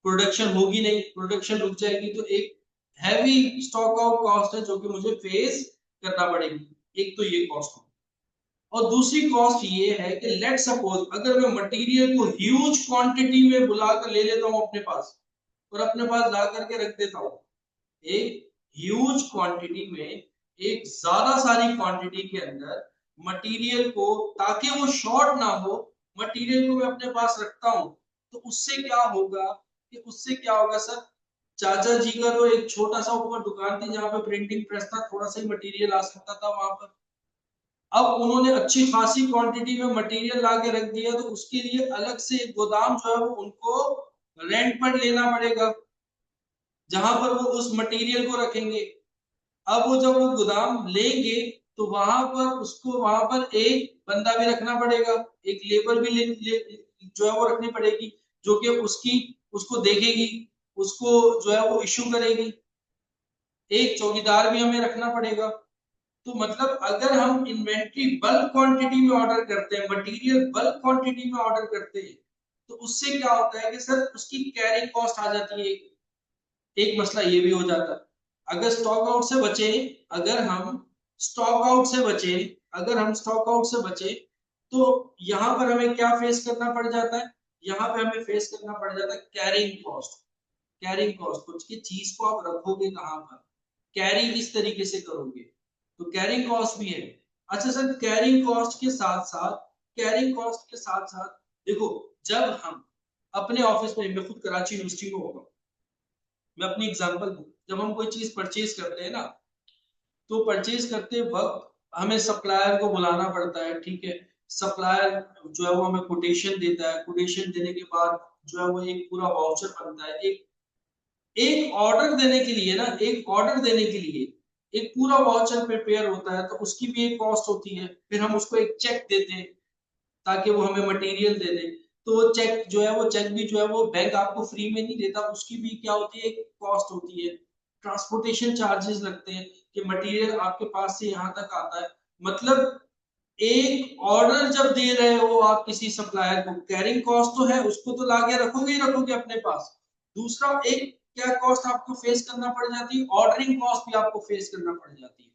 प्रोडक्शन होगी नहीं, प्रोडक्शन रुक जाएगी, तो एक हैवी स्टॉक आउट कॉस्ट है जो कि मुझे फेस करना पड़ेगी। एक तो ये कॉस्ट हो, और दूसरी कॉस्ट ये है कि लेट सपोज अगर मैं मटेरियल को ह्यूज क्वांटिटी में बुलाकर ले लेता हूं अपने पास, और अपने पास ला करके रख देता हूं, एक ह्यूज क्वांटिटी में, एक ज्यादा सारी क्वांटिटी के अंदर मटेरियल को, ताकि वो शॉर्ट ना हो, मटेरियल को मैं अपने पास रखता हूं, तो उससे क्या होगा, कि उससे क्या होगा सर, चाचा जी का तो एक छोटा सा ऊपर दुकान थी जहां पे प्रिंटिंग प्रेस था, थोड़ा सा ही मटेरियल आ सकता था वहां पर। अब उन्होंने अच्छी खासी क्वांटिटी में मटेरियल ला के रख दिया, तो उसके लिए अलग से एक गोदाम जो है वो उनको रेंट पर लेना पड़ेगा, जहां पर वो उस मटेरियल को रखेंगे। अब वो जब वो गोदाम लेंगे, तो वहां पर उसको, वहां पर एक बंदा भी रखना पड़ेगा, एक लेबर भी जो है वो रखनी पड़ेगी, जो कि उसकी, उसको देखेगी, उसको जो है वो इश्यू करेगी। एक चौकीदार भी हमें रखना पड़ेगा। तो मतलब अगर हम इन्वेंट्री बल्क क्वांटिटी में ऑर्डर करते हैं, मटेरियल बल्क क्वांटिटी में ऑर्डर करते हैं, तो उससे क्या होता है कि सर उसकी कैरिंग कॉस्ट आ जाती है, एक मसला ये भी हो जाता है। अगर स्टॉक आउट से बचे, अगर हम स्टॉक आउट से बचे, अगर हम स्टॉक आउट से बचे, तो यहां पर हमें क्या फेस करना पड़ जाता है, यहाँ पे हमें फेस करना पड़ जाता है कैरिंग कॉस्ट। कैरिंग कॉस्ट, कुछ की चीज को आप रखोगे कहां पर, कैरी किस तरीके से करोगे, तो कैरिंग कॉस्ट भी है। अच्छा सर, कैरिंग कॉस्ट के साथ साथ, कैरिंग कॉस्ट के साथ साथ देखो, जब हम अपने ऑफिस में, मैं खुद कराची यूनिवर्सिटी में होगा, मैं अपनी एग्जांपल दूं, जब हम कोई चीज परचेज करते हैं ना, तो परचेज करते वक्त हमें सप्लायर को बुलाना पड़ता है, ठीक है। सप्लायर जो है वो हमें कोटेशन देता है, कोटेशन देने के बाद जो है वो एक पूरा वाउचर बनता है। एक एक ऑर्डर देने के लिए ना, एक ऑर्डर देने के लिए एक पूरा वाउचर प्रिपेयर होता है, तो उसकी भी एक कॉस्ट होती है। फिर हम उसको एक चेक देते हैं ताकि वो हमें मटेरियल दे दे, तो वो चेक जो है, वो चेक भी जो है वो बैंक आपको फ्री में नहीं देता, उसकी भी क्या होती है, एक कॉस्ट होती है। ट्रांसपोर्टेशन चार्जेस लगते हैं कि मटेरियल आपके पास से यहाँ तक आता है। मतलब एक ऑर्डर जब दे रहे हो आप किसी सप्लायर को, कैरिंग कॉस्ट तो है, उसको तो लाके रखोगे ही रखोगे अपने पास। दूसरा एक क्या कॉस्ट आपको फेस करना पड़ जाती है, ऑर्डरिंग कॉस्ट भी आपको फेस करना पड़ जाती है।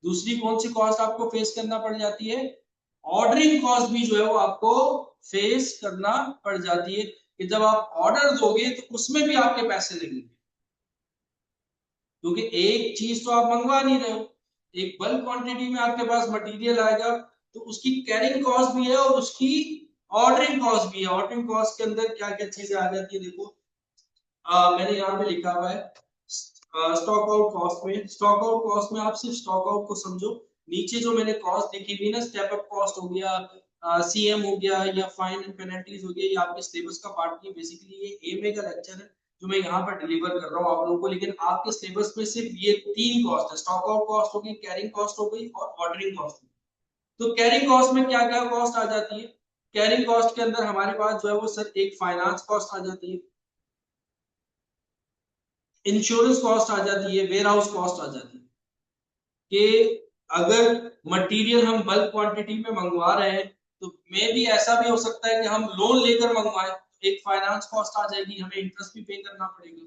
दूसरी कौन सी कॉस्ट आपको फेस करना पड़ जाती है, ऑर्डरिंग कॉस्ट भी जो है वो आपको फेस करना पड़ जाती है, कि जब आप ऑर्डर दोगे तो उसमें भी आपके पैसे लगेंगे, क्योंकि एक चीज तो आप मंगवा नहीं रहे हो, एक बल्क क्वांटिटी में आपके पास मटेरियल आएगा, तो उसकी कैरिंग कॉस्ट भी है और उसकी ऑर्डरिंग कॉस्ट भी है। ऑर्डरिंग कॉस्ट के अंदर क्या क्या चीजें आ जाती है, देखो मैंने यहाँ पे लिखा हुआ है स्टॉक आउट कॉस्ट में। स्टॉक आउट कॉस्ट में आप सिर्फ स्टॉक आउट को समझो, नीचे जो मैंने कॉस्ट लिखी हुई ना, स्टेप अप कॉस्ट हो गया, सीएम हो गया, या फाइन एंड पेनल्टीज हो गया, ये आपके सिलेबस का पार्ट नहीं, बेसिकली ये एमए का लेक्चर है जो मैं यहाँ पर डिलीवर कर रहा हूँ आप लोगों को। लेकिन आपके सिलेबस में सिर्फ ये तीन कॉस्ट है, स्टॉक आउट कॉस्ट हो गई, कैरिंग कॉस्ट हो गई और ऑर्डरिंग कॉस्ट हो गई। तो कैरिंग कॉस्ट में क्या क्या कॉस्ट आ जाती है, कैरिंग कॉस्ट के अंदर हमारे पास जो है वो सर एक फाइनेंस कॉस्ट आ जाती है, इंश्योरेंस कॉस्ट आ जाती है, वेयर हाउस कॉस्ट आ जाती है, कि अगर मटेरियल हम बल्क क्वांटिटी में मंगवा रहे हैं, तो मे भी ऐसा भी हो सकता है कि हम लोन लेकर मंगवाएं, एक फाइनेंस कॉस्ट आ जाएगी, हमें इंटरेस्ट भी पे करना पड़ेगा।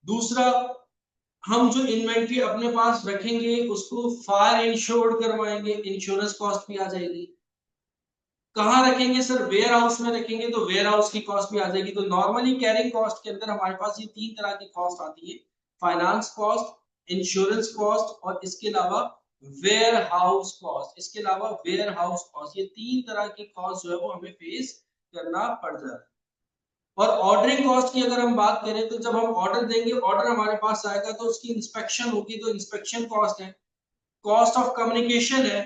दूसरा, हम जो इन्वेंट्री अपने पास रखेंगे उसको फायर इंश्योर्ड करवाएंगे, इंश्योरेंस कॉस्ट भी आ जाएगी। कहाँ रखेंगे सर, वेयर हाउस में रखेंगे, तो वेयर हाउस की कॉस्ट भी आ जाएगी। तो नॉर्मली कैरिंग कॉस्ट के अंदर हमारे पास ये तीन तरह की कॉस्ट आती है, फाइनेंस कॉस्ट, इंश्योरेंस कॉस्ट और इसके अलावा वेयर हाउस कॉस्ट। इसके अलावा वेयर हाउस कॉस्ट, ये तीन तरह की कॉस्ट जो है वो हमें फेस करना पड़ जाता है। और ऑर्डरिंग कॉस्ट की अगर हम बात करें, तो जब हम ऑर्डर देंगे, ऑर्डर हमारे पास आएगा तो उसकी इंस्पेक्शन होगी, तो इंस्पेक्शन कॉस्ट है, कॉस्ट ऑफ कम्युनिकेशन है,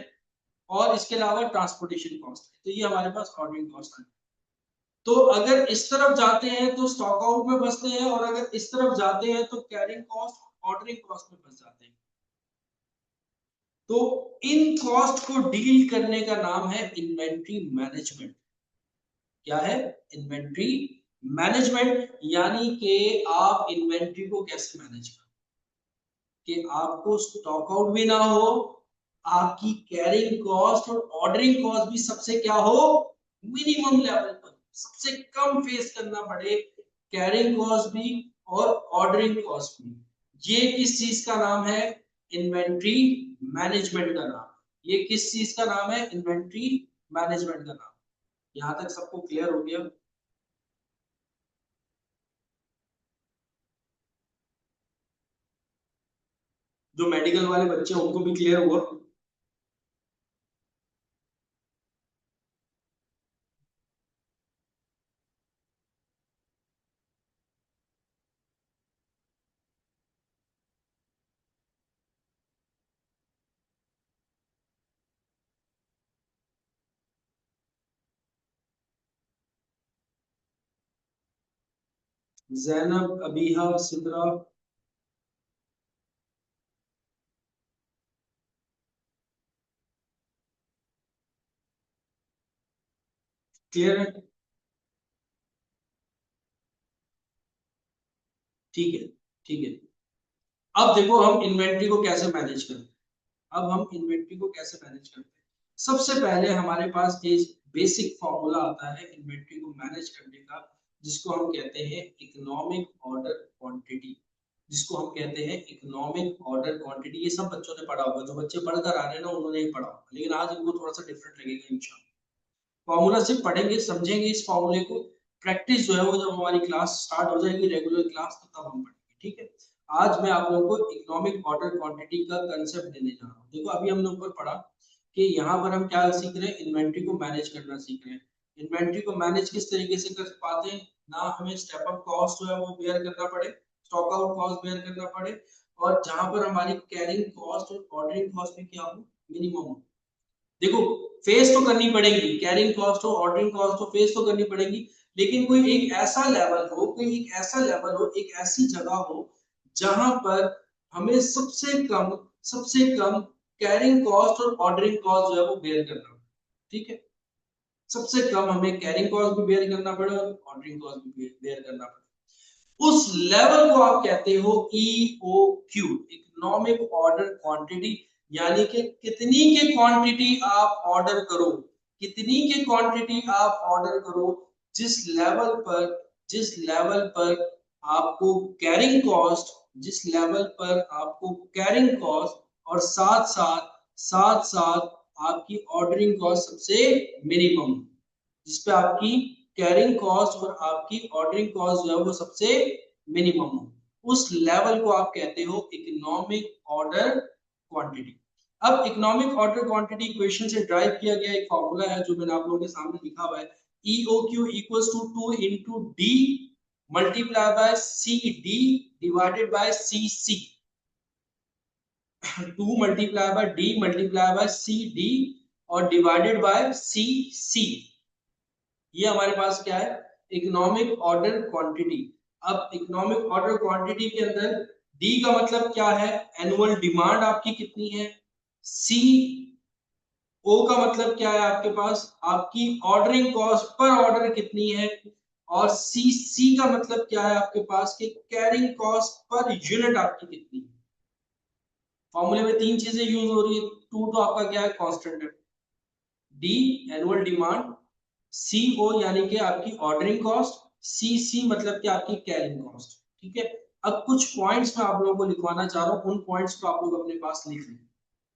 और इसके अलावा ट्रांसपोर्टेशन कॉस्ट है। तो ये हमारे पास ऑर्डरिंग कॉस्ट है। तो अगर इस तरफ जाते हैं तो स्टॉक आउट में फंसते हैं, और अगर इस तरफ जाते हैं तो कैरिंग कॉस्ट, ऑर्डरिंग कॉस्ट में फंस जाते हैं। तो इन कॉस्ट को डील करने का नाम है इन्वेंट्री मैनेजमेंट। क्या है, इन्वेंट्री मैनेजमेंट, यानी कि आप इन्वेंट्री को कैसे मैनेज करें कि आपको स्टॉक आउट भी ना हो, आपकी कैरिंग कॉस्ट और ऑर्डरिंग कॉस्ट भी सबसे क्या हो, मिनिमम लेवल पर, सबसे कम फेस करना पड़े, कैरिंग कॉस्ट भी और ऑर्डरिंग कॉस्ट भी। ये किस चीज का नाम है, इन्वेंट्री मैनेजमेंट का नाम। ये किस चीज का नाम है, इन्वेंट्री मैनेजमेंट का नाम। यहां तक सबको क्लियर हो गया। जो मेडिकल वाले बच्चे हैं उनको भी क्लियर हुआ। जैनब, अबीहा, सिद्रा, क्लियर है, ठीक है, ठीक है। अब देखो हम इन्वेंट्री को कैसे मैनेज करते हैं, अब हम इन्वेंट्री को कैसे मैनेज करते हैं। सबसे पहले हमारे पास एक बेसिक फॉर्मूला आता है इन्वेंट्री को मैनेज करने का, जिसको हम कहते हैं इकोनॉमिक ऑर्डर क्वांटिटी, जिसको हम कहते हैं इकोनॉमिक ऑर्डर क्वांटिटी। ये सब बच्चों ने पढ़ा होगा, जो बच्चे पढ़कर आ रहे हैं ना उन्होंने ही पढ़ा होगा, लेकिन आज इनको थोड़ा सा डिफरेंट लगेगा इंशाल्लाह। फॉर्मूला सिर्फ पढ़ेंगे, समझेंगे इस फॉर्मूले को, प्रैक्टिस जो है वो जब हमारी क्लास स्टार्ट हो जाएगी रेगुलर क्लास तो तब हम पढ़ेंगे, ठीक है। आज मैं आप लोगों को इकोनॉमिक ऑर्डर क्वांटिटी का कंसेप्ट देने जा रहा हूँ। देखो अभी हमने ऊपर पढ़ा कि यहाँ पर हम क्या सीख रहे हैं, इन्वेंट्री को मैनेज करना सीख रहे हैं। इन्वेंट्री को मैनेज किस तरीके से कर पाते हैं, ना हमें स्टेप अप कॉस्ट जो है वो बेयर करना पड़े, स्टॉक आउट कॉस्ट बेयर करना पड़े, और जहां पर हमारी कैरिंग कॉस्ट और ऑर्डरिंग कॉस्ट में क्या हो, मिनिमम हो। देखो फेस तो करनी पड़ेगी, कैरिंग कॉस्ट हो ऑर्डरिंग कॉस्ट हो फेस तो करनी पड़ेगी, लेकिन कोई एक ऐसा लेवल हो, कोई एक ऐसा लेवल हो, एक ऐसी जगह हो जहां पर हमें सबसे कम कैरिंग कॉस्ट और ऑर्डरिंग कॉस्ट जो है वो बेयर करना हो, ठीक है। सबसे कम हमें कैरिंग कॉस्ट भी बेयर करना पड़े और ऑर्डरिंग कॉस्ट भी बेयर करना पड़े, उस लेवल को आप कहते हो EOQ, इकोनॉमिक ऑर्डर क्वांटिटी। यानी कि कितनी के क्वांटिटी आप ऑर्डर करो, कितनी के क्वांटिटी आप ऑर्डर करो, जिस लेवल पर आपको कैरिंग कॉस्ट, जिस लेवल पर आपको कैरिंग कॉस्ट और साथ साथ आपकी ऑर्डरिंग कॉस्ट सबसे मिनिमम, जिस पे आपकी कैरिंग कॉस्ट और आपकी ऑर्डरिंग कॉस्ट जो है वो सबसे मिनिमम हो, उस लेवल को आप कहते हो इकोनॉमिक ऑर्डर क्वांटिटी। अब इकोनॉमिक ऑर्डर क्वांटिटी इक्वेशन से ड्राइव किया गया एक फॉर्मूला है जो मैंने आप लोगों के सामने लिखा हुआ है, EOQ equals to 2 into D multiply by CD divided by CC। 2 multiply by D multiply by CD और डिवाइडेड बाय CC। ये हमारे पास क्या है, इकोनॉमिक ऑर्डर क्वांटिटी। अब इकोनॉमिक ऑर्डर क्वांटिटी के अंदर डी का मतलब क्या है, एनुअल डिमांड आपकी कितनी है, सी ओ का मतलब क्या है आपके पास, आपकी ऑर्डरिंग कॉस्ट पर ऑर्डर कितनी है, और सी का मतलब क्या है आपके पास कि कैरिंग कॉस्ट पर यूनिट आपकी कितनी है। फॉर्मूले में तीन चीजें यूज हो रही है, टू तो आपका क्या है कांस्टेंट है, डी एनुअल डिमांड, CO यानी कि आपकी ऑर्डरिंग कॉस्ट, CC मतलब कि आपकी कैरिंग कॉस्ट, ठीक है। अब कुछ पॉइंट्स मैं आप लोगों को लिखवाना चाह रहा हूं, उन पॉइंट्स को आप लोग अपने पास लिख लें।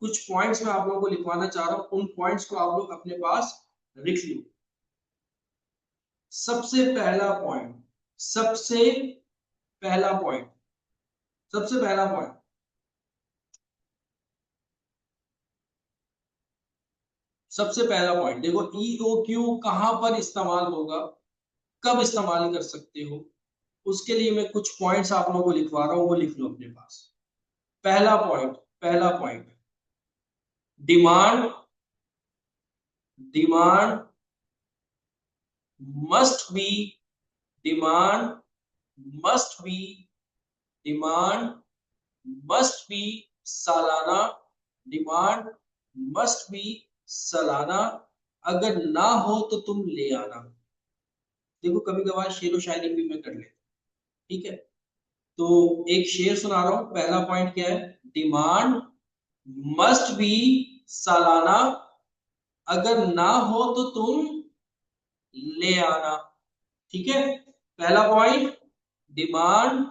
कुछ पॉइंट्स मैं आप लोगों को लिखवाना चाह रहा हूं, उन पॉइंट्स को आप लोग अपने पास लिख लो। सबसे पहला पॉइंट, सबसे पहला पॉइंट, सबसे पहला पॉइंट, सबसे पहला पॉइंट देखो, EOQ कहां पर इस्तेमाल होगा, कब इस्तेमाल कर सकते हो, उसके लिए मैं कुछ पॉइंट्स आप लोगों को लिखवा रहा हूं, वो लिख लो अपने पास। पहला point, demand, demand must be, demand must be, demand must be सालाना, डिमांड मस्ट बी सालाना, अगर ना हो तो तुम ले आना। देखो कभी कभार शेर व शायरी भी मैं कर लेता, ठीक है। तो एक शेर सुना रहा हूं, पहला पॉइंट क्या है, डिमांड मस्ट बी सालाना, अगर ना हो तो तुम ले आना, ठीक है। पहला पॉइंट, डिमांड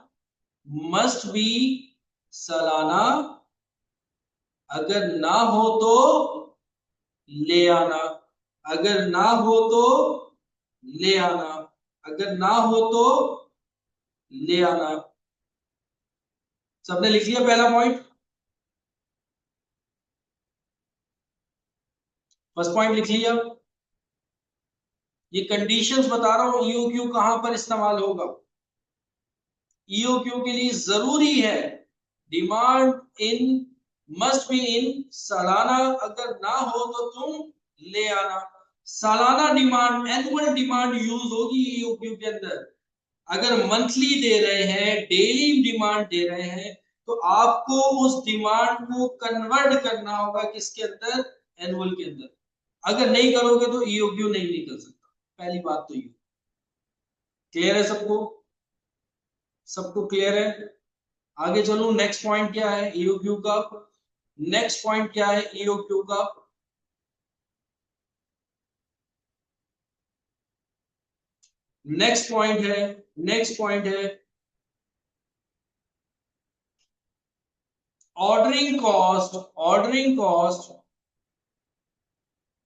मस्ट बी सालाना, अगर ना हो तो ले आना, अगर ना हो तो ले आना, अगर ना हो तो ले आना। सबने लिख लिया पहला पॉइंट, फर्स्ट पॉइंट लिख लिया। ये कंडीशंस बता रहा हूं, EOQ कहां पर इस्तेमाल होगा। EOQ के लिए जरूरी है demand in must be in सालाना, अगर ना हो तो तुम ले आना। सालाना डिमांड, एनुअल डिमांड यूज होगी EOQ के अंदर। अगर मंथली दे रहे हैं, डेली डिमांड दे रहे हैं, तो आपको उस डिमांड को कन्वर्ट करना होगा किसके अंदर, एनुअल के अंदर। अगर नहीं करोगे तो EOQ नहीं निकल सकता, पहली बात तो ये। क्लियर है सबको, सबको क्लियर है। आगे चलूं, नेक्स्ट पॉइंट क्या है EOQ का, नेक्स्ट पॉइंट क्या है EOQ का, नेक्स्ट पॉइंट है, नेक्स्ट पॉइंट है ordering cost ordering cost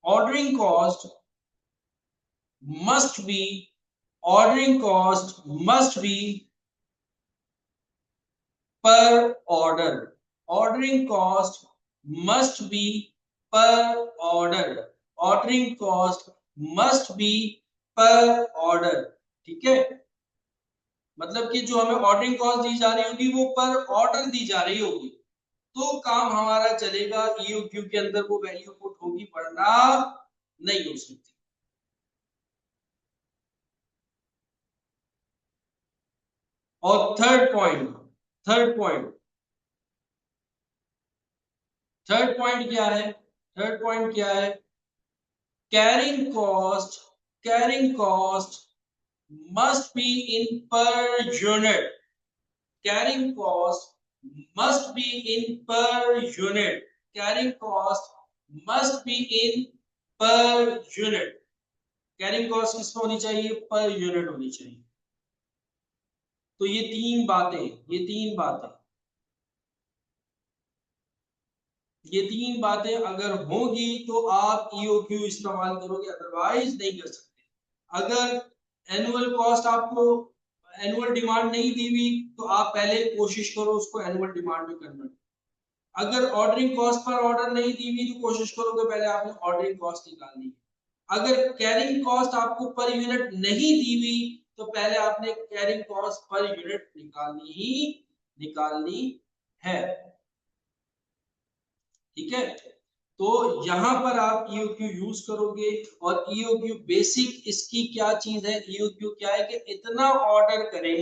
ordering cost must be ordering cost must be per order. Ordering cost must be per order. Ordering cost must be per order. ठीक है, मतलब कि जो हमें ordering cost दी जा रही होगी वो पर ऑर्डर दी जा रही होगी, तो काम हमारा चलेगा, ईओक्यू के अंदर वो वैल्यू पुट होगी, वरना नहीं हो सकती। और थर्ड पॉइंट क्या है? थर्ड पॉइंट क्या है? Carrying cost must be in per unit. Carrying cost must be in per unit. Carrying cost must be in per unit. Carrying cost किस पे होनी चाहिए? per unit होनी चाहिए। तो ये तीन बातें अगर होगी तो आप ईओक्यू इस्तेमाल करोगे, अदरवाइज नहीं कर सकते। अगर एनुअल कॉस्ट आपको एनुअल डिमांड नहीं दी हुई तो आप पहले कोशिश करो उसको एनुअल डिमांड में कन्वर्ट। अगर ऑर्डरिंग कॉस्ट पर ऑर्डर नहीं दी हुई तो कोशिश करोगे पहले आपने ऑर्डरिंग कॉस्ट निकालनी है। अगर कैरिंग कॉस्ट आपको पर यूनिट नहीं दी हुई तो पहले आपने कैरिंग कॉस्ट पर यूनिट निकालनी है। ठीक है, तो यहां पर आप ईओक्यू यूज करोगे, और ईओक्यू बेसिक इसकी क्या चीज है? ईओक्यू क्या है कि इतना ऑर्डर करें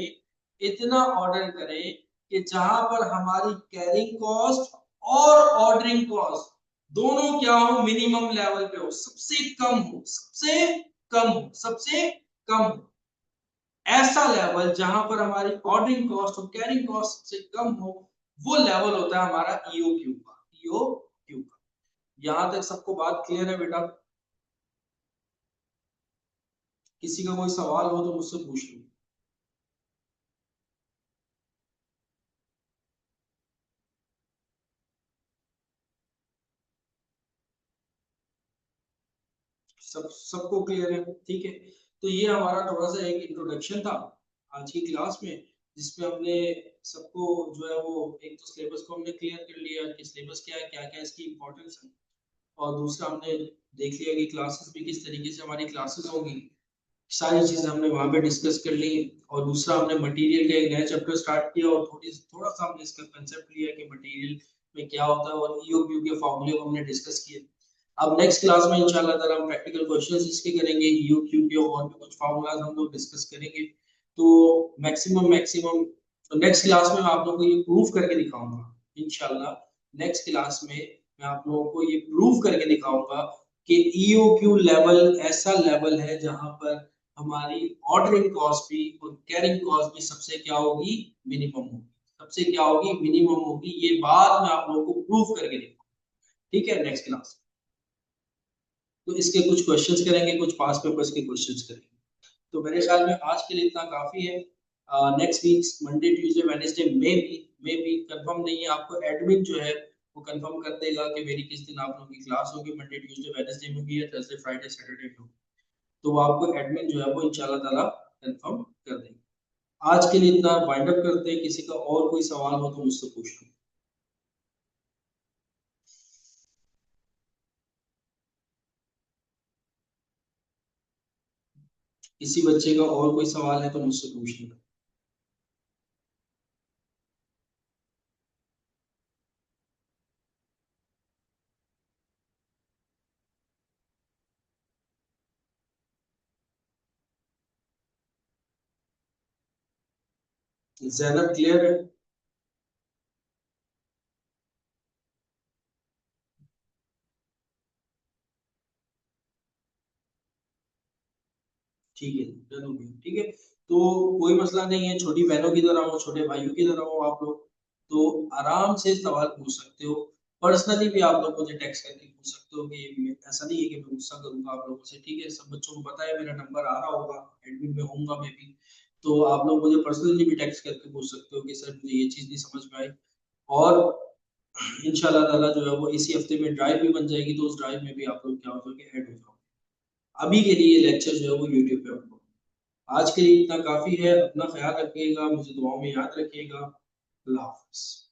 कि जहां पर हमारी कैरिंग कॉस्ट और ऑर्डरिंग कॉस्ट दोनों क्या हो? मिनिमम लेवल पे हो, सबसे कम हो। ऐसा लेवल जहां पर हमारी ऑर्डरिंग कॉस्ट और कैरिंग कॉस्ट सबसे कम हो, वो लेवल होता है हमारा ईओक्यू का। यहां तक सबको बात क्लियर है बेटा? किसी का कोई सवाल हो तो मुझसे पूछ लो। सबको क्लियर है? ठीक है, तो ये हमारा थोड़ा सा एक इंट्रोडक्शन था आज की क्लास में, जिसपे हमने सबको जो है वो एक तो सिलेबस को हमने क्लियर कर लिया कि सिलेबस क्या है, क्या क्या इसकी इंपॉर्टेंस है, और दूसरा हमने देख लिया कि क्लासेस भी किस तरीके से हमारी क्लासेस होगी, सारी चीजें हमने वहां पे डिस्कस कर ली। और दूसरा हमने मटेरियल का एक नया चैप्टर स्टार्ट किया, और थोड़ा सा हमने इसका कंसेप्ट लिया कि मटेरियल में क्या होता है, और ईओक्यू के फॉर्मूले को हमने डिस्कस किए। अब नेक्स्ट क्लास में इंशाल्लाह ताला हम प्रैक्टिकल क्वेश्चंस इसके करेंगे, ईओक्यू के और भी कुछ फार्मूलाज हम लोग डिस्कस करेंगे। तो मैक्सिमम तो नेक्स्ट क्लास में मैं आप लोगों को ये प्रूफ करके दिखाऊंगा इंशाल्लाह। नेक्स्ट क्लास में मैं आप लोगों को ये प्रूफ करके दिखाऊंगा कि ईओक्यू लेवल ऐसा लेवल है जहां पर हमारी ऑर्डरिंग कॉस्ट भी और कैरिंग कॉस्ट भी सबसे क्या होगी? मिनिमम होगी। सबसे क्या होगी? मिनिमम होगी। ये बात मैं आप लोगों को प्रूफ करके दिखाऊंगा। ठीक है, नेक्स्ट क्लास तो इसके कुछ क्वेश्चंस करेंगे, कुछ पास पेपर्स के क्वेश्चंस करेंगे। तो मेरे ख्याल में आज के लिए इतना काफी है। Next week Monday Tuesday Wednesday में भी कंफर्म नहीं है, आपको एडमिन जो है वो कंफर्म कर देगा कि मेरी किस दिन आप लोगों की क्लास होगी, मंडे ट्यूसडे वेडनेसडे में भी है, थर्सडे फ्राइडे सैटरडे में होगी। तो वो आपको एडमिन जो है वो इंशाल्लाह ताला कंफर्म कर देंगे। आज के लिए इतना वाइंड अप करते हैं, किसी का और कोई सवाल हो तो मुझसे पूछ लो। किसी बच्चे का और कोई सवाल है तो मुझसे पूछ लो। ज़ैनब क्लियर है? ठीक है, डन हो गया। ठीक है, तो कोई मसला नहीं है, छोटी बहनों की तरह हो, छोटे भाइयों की तरह हो आप लोग, तो आराम से सवाल पूछ सकते हो। पर्सनली भी आप लोग मुझे टेक्स्ट करके पूछ सकते हो, कि ऐसा नहीं है कि मैं गुस्सा करूंगा आप लोगों से। ठीक है, सब बच्चों को पता है मेरा नंबर आ रहा होगा, एडमिन में होऊंगा मैं भी, तो आप लोग मुझे पर्सनली भी टेक्स्ट करके पूछ सकते हो कि सर मुझे ये चीज नहीं समझ में आई। और इंशाल्लाह ताला जो है वो इसी हफ्ते में ड्राइव भी बन जाएगी, तो उस ड्राइव में भी आप लोग क्या हो जाओगे, ऐड हो जाओगे। अभी के लिए लेक्चर जो है वो यूट्यूब पे अपलोड। आज के लिए इतना काफी है, अपना ख्याल रखिएगा, मुझे दुआओं में याद रखिएगा। अल्लाह हाफ़िज़।